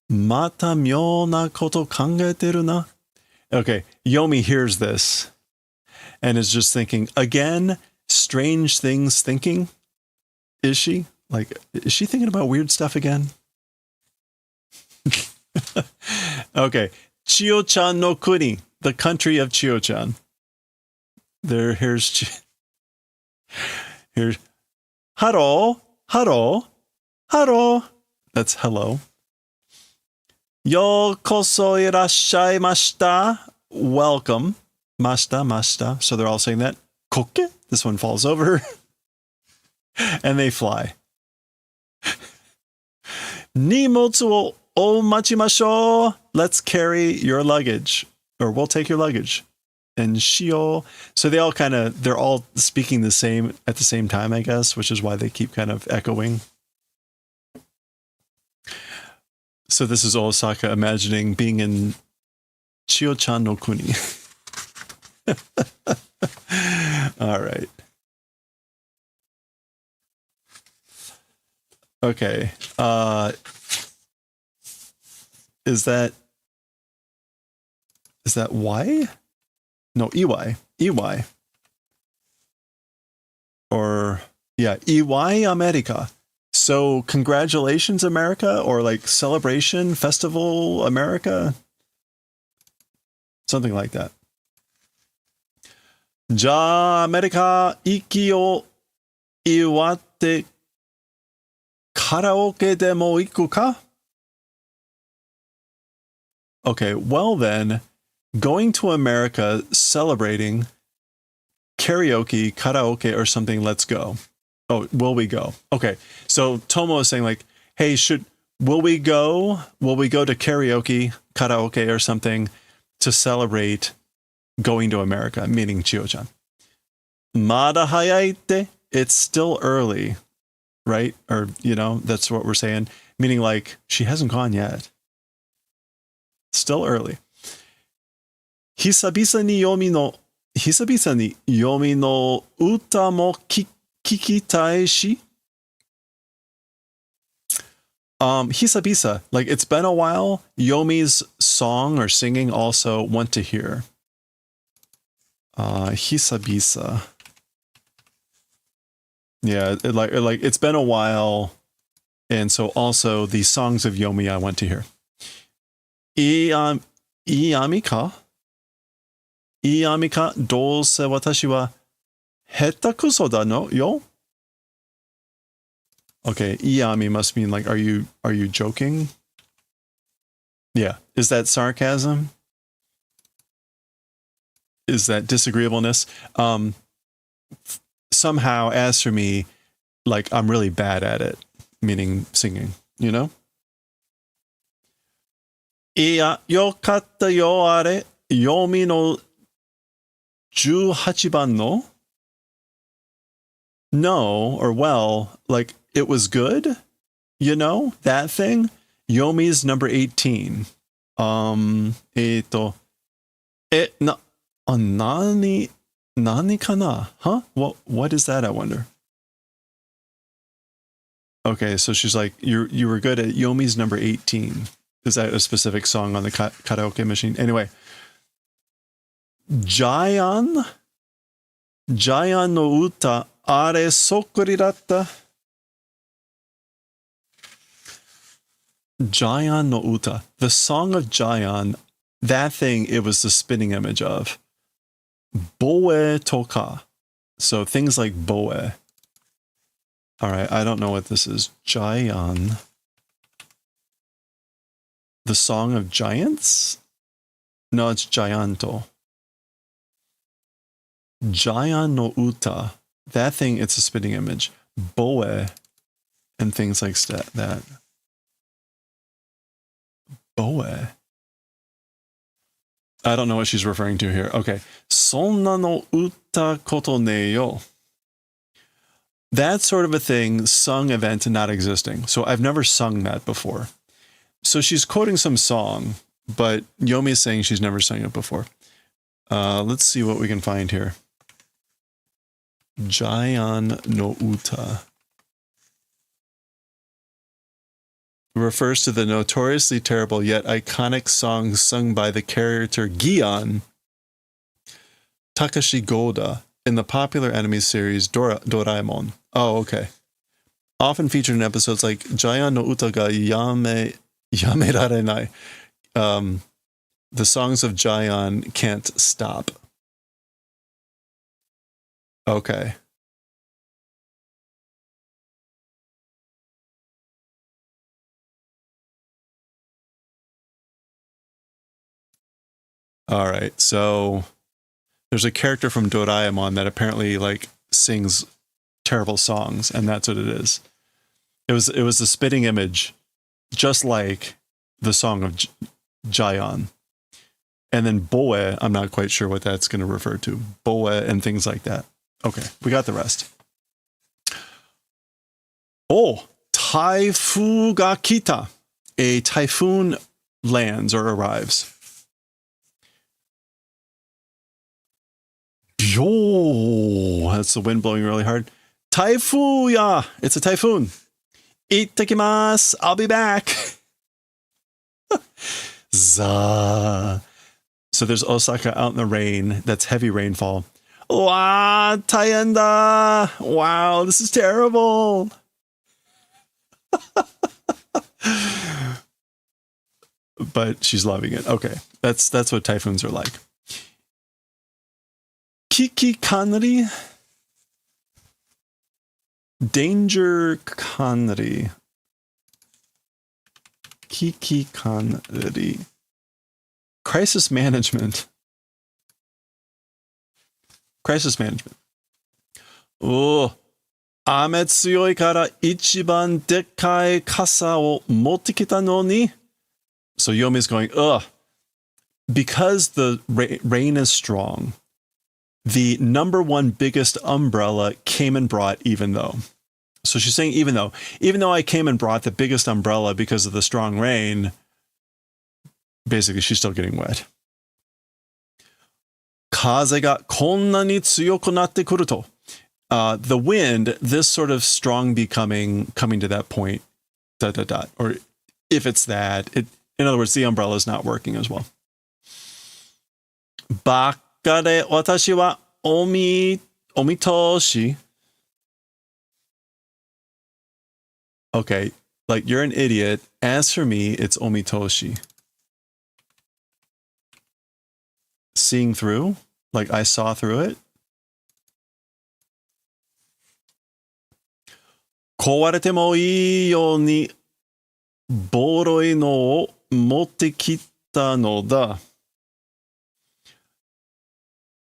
Mata myou na koto kangeteru na. Okay, Yomi hears this and is just thinking, again, strange things thinking? Is she? Like, is she thinking about weird stuff again? Okay, Chiyo-chan no kuni, the country of Chiyo-chan. Here's haro, haro, haro. That's hello. Yokoso irashai mashita. Welcome. Mashita, mashita. So they're all saying that. Koke. This one falls over. And they fly. Nimotsu wo o machimashou. Let's carry your luggage. Or we'll take your luggage. and Shio. So they're all speaking the same at the same time, I guess, which is why they keep kind of echoing. So this is Osaka imagining being in Chio-chan no Kuni. All right. Okay. Is that Y? No, EY. EY. Or yeah, EY America. So congratulations, America, or like celebration, festival, America. Something like that. Ja America iki o iwatte karaoke demo iku ka? Okay, well then, going to America, celebrating, karaoke, or something, let's go. Oh, will we go? Okay, so Tomo is saying like, hey, will we go to karaoke, or something to celebrate going to America, meaning Chio-chan. Mada hayai te, it's still early, right? Or, that's what we're saying, meaning like she hasn't gone yet. Still early. Hisabisa ni yomi no uta mo kikitai shi. Hisabisa, like it's been a while. Yomi's song or singing also want to hear. Hisabisa. Yeah, like it's been a while, and so also the songs of Yomi I want to hear. Iami ka dose watashi wa hetakuso da no yo? Okay, Iami must mean like, are you joking? Yeah. Is that sarcasm? Is that disagreeableness? Somehow, as for me, like I'm really bad at it, meaning singing, Iya, yokatta yo are, yomi no 18番の? No, or well, like it was good, that thing. Yomi's number 18. Nani kana? Huh? What is that, I wonder? Okay, so she's like, you were good at Yomi's number 18. Is that a specific song on the karaoke machine? Anyway. Jayan no uta are sokkuri datta. Jayan no uta. The song of Jayan, that thing, it was the spinning image of. Boe toka. So things like boe. All right, I don't know what this is. Jayan. The Song of Giants? No, it's Gianto. Jayan no uta. That thing, it's a spitting image. Boe. And things like that. Boe. I don't know what she's referring to here. Okay. Sonna no uta koto ne yo. That sort of a thing, sung event not existing. So I've never sung that before. So she's quoting some song, but Yomi is saying she's never sung it before. Let's see what we can find here. Jayan no uta refers to the notoriously terrible yet iconic song sung by the character Gion Takashi Goda in the popular anime series Doraemon. Oh, okay. Often featured in episodes like Jayan no uta ga yamerarenai. The songs of Jayan can't stop. Okay. All right. So there's a character from Doraemon that apparently like sings terrible songs, and that's what it is. It was the spitting image, just like the song of Jayan. And then boe, I'm not quite sure what that's going to refer to. Boe and things like that. Okay, we got the rest. Oh, taifu ga kita. A typhoon lands or arrives. Yo, that's the wind blowing really hard. Taifu ya, it's a typhoon. Ittakimasu, I'll be back. Za. So there's Osaka out in the rain. That's heavy rainfall. Wow, tayenda. Wow, this is terrible. But she's loving it. Okay, that's what typhoons are like. Kiki kanri. Danger kanri. Kiki kanri. Crisis management. Crisis management. Oh, ame tsuyoi kara ichiban dekkai kasa o motte kita no ni. So Yomi's going, ugh. Because the rain is strong, the number one biggest umbrella came and brought even though. So she's saying even though I came and brought the biggest umbrella because of the strong rain, basically she's still getting wet. Kaze ga konna ni tsuyoku natte kuru to. The wind, this sort of strong coming to that point, ... Or if it's that, in other words, the umbrella is not working as well. Bakka de watashi wa omitoshi. Okay, like you're an idiot. As for me, it's omitoshi. Seeing through? Like I saw through it? Kowarete mo ii you ni boroi no o motte kitta no da.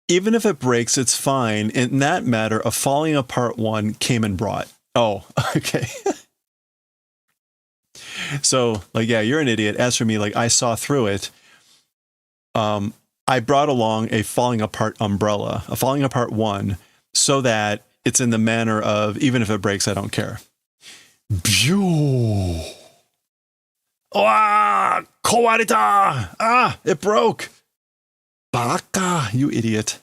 Even if it breaks, it's fine. In that matter, a falling apart one came and brought. Oh, okay. So, like, yeah, you're an idiot. As for me, like, I saw through it. I brought along a falling apart umbrella, a falling apart one, so that it's in the manner of, even if it breaks, I don't care. Pew! Ah! Kowareta! Ah! It broke! Baka! You idiot.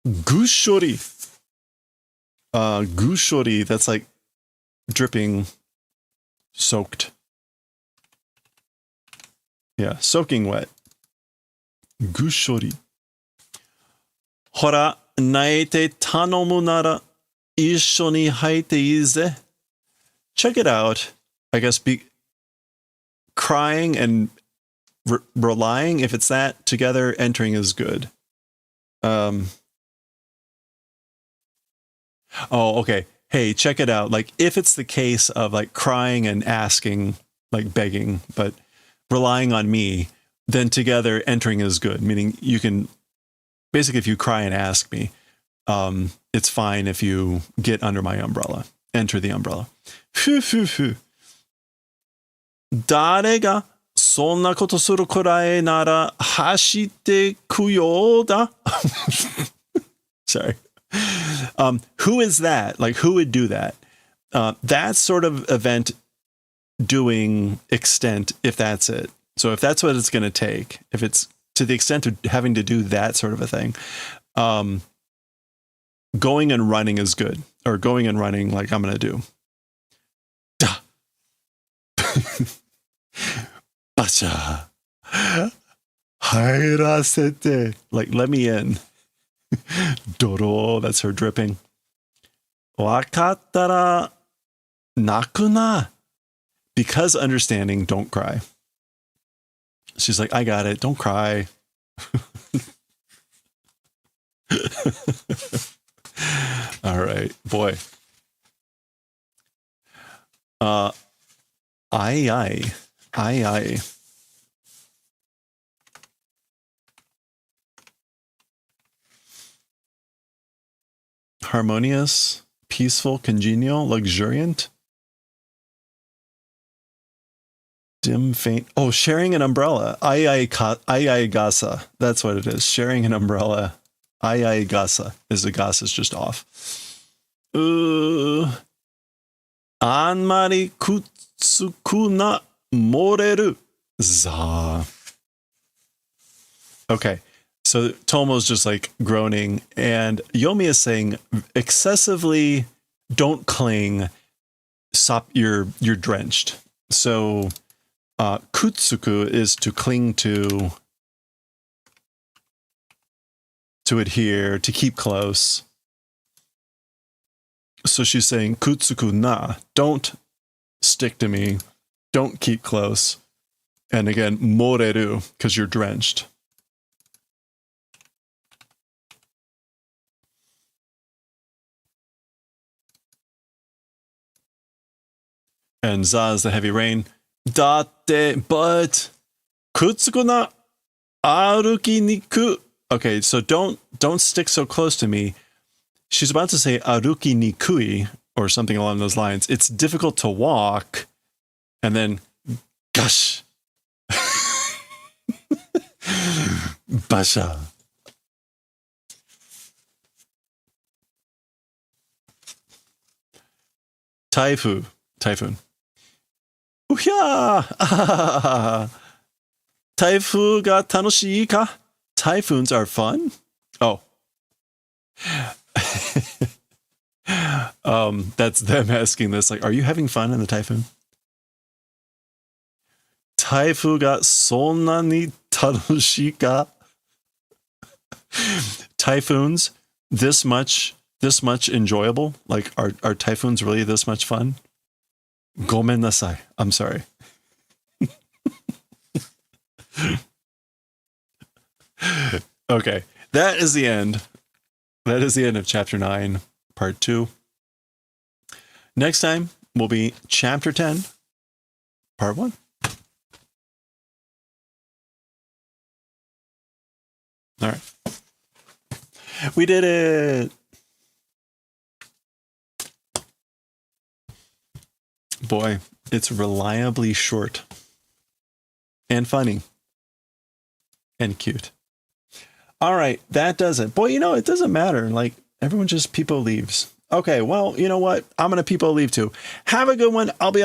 Gushori. Gushori, that's like dripping, soaked. Yeah, soaking wet. Gushori. Hora, naete tanomu nara issho ni haite ize. Check it out. I guess crying and relying, if it's that, together entering is good. Oh, okay. Hey, check it out. Like, if it's the case of like crying and asking, like begging, but relying on me, then together entering is good. Meaning you can, basically, if you cry and ask me, it's fine if you get under my umbrella, enter the umbrella. Phew, phew, phew. Dare ga sonna koto suru kurai nara hashite kuyo da? Sorry. Who is that? Like, who would do that? That sort of event doing extent, if that's it. So if that's what it's going to take, if it's to the extent of having to do that sort of a thing, going and running is good. Or going and running like I'm going to do. Da. Bacha. Hairasete. Like, let me in. Doro, that's her dripping. Wakattara nakuna. Because understanding, don't cry. She's like, I got it. Don't cry. All right, boy. Aye. Harmonious, peaceful, congenial, luxuriant. dim, faint. Oh, sharing an umbrella. Gasa. That's what it is. Sharing an umbrella. Gasa is the gas is just off. Anmari kutsuku na moreru. Za. Okay. So Tomo's just like groaning, and Yomi is saying excessively don't cling. Stop, you're drenched. So kutsuku is to cling to adhere, to keep close. So she's saying kutsuku na, don't stick to me, don't keep close. And again, moreru, because you're drenched. And za is the heavy rain. Datte, but kutsuku na aruki niku. Okay, so don't stick so close to me. She's about to say aruki nikui or something along those lines. It's difficult to walk. And then gosh. Basha. Typhoon. Uya! Typhoon ga tanoshii ka? Typhoons are fun? Oh. That's them asking this. Like, are you having fun in the typhoon? Typhoon ga sonna ni tanoshii ka? Typhoons this much enjoyable? Like, are typhoons really this much fun? Gomen nasai. I'm sorry. Okay, that is the end. That is the end of chapter 9, part 2. Next time will be chapter 10, part 1. All right. We did it. Boy, it's reliably short and funny and cute. All right, that does it. Boy, it doesn't matter. Like, everyone just people leaves. Okay, well, you know what? I'm going to people leave too. Have a good one. I'll be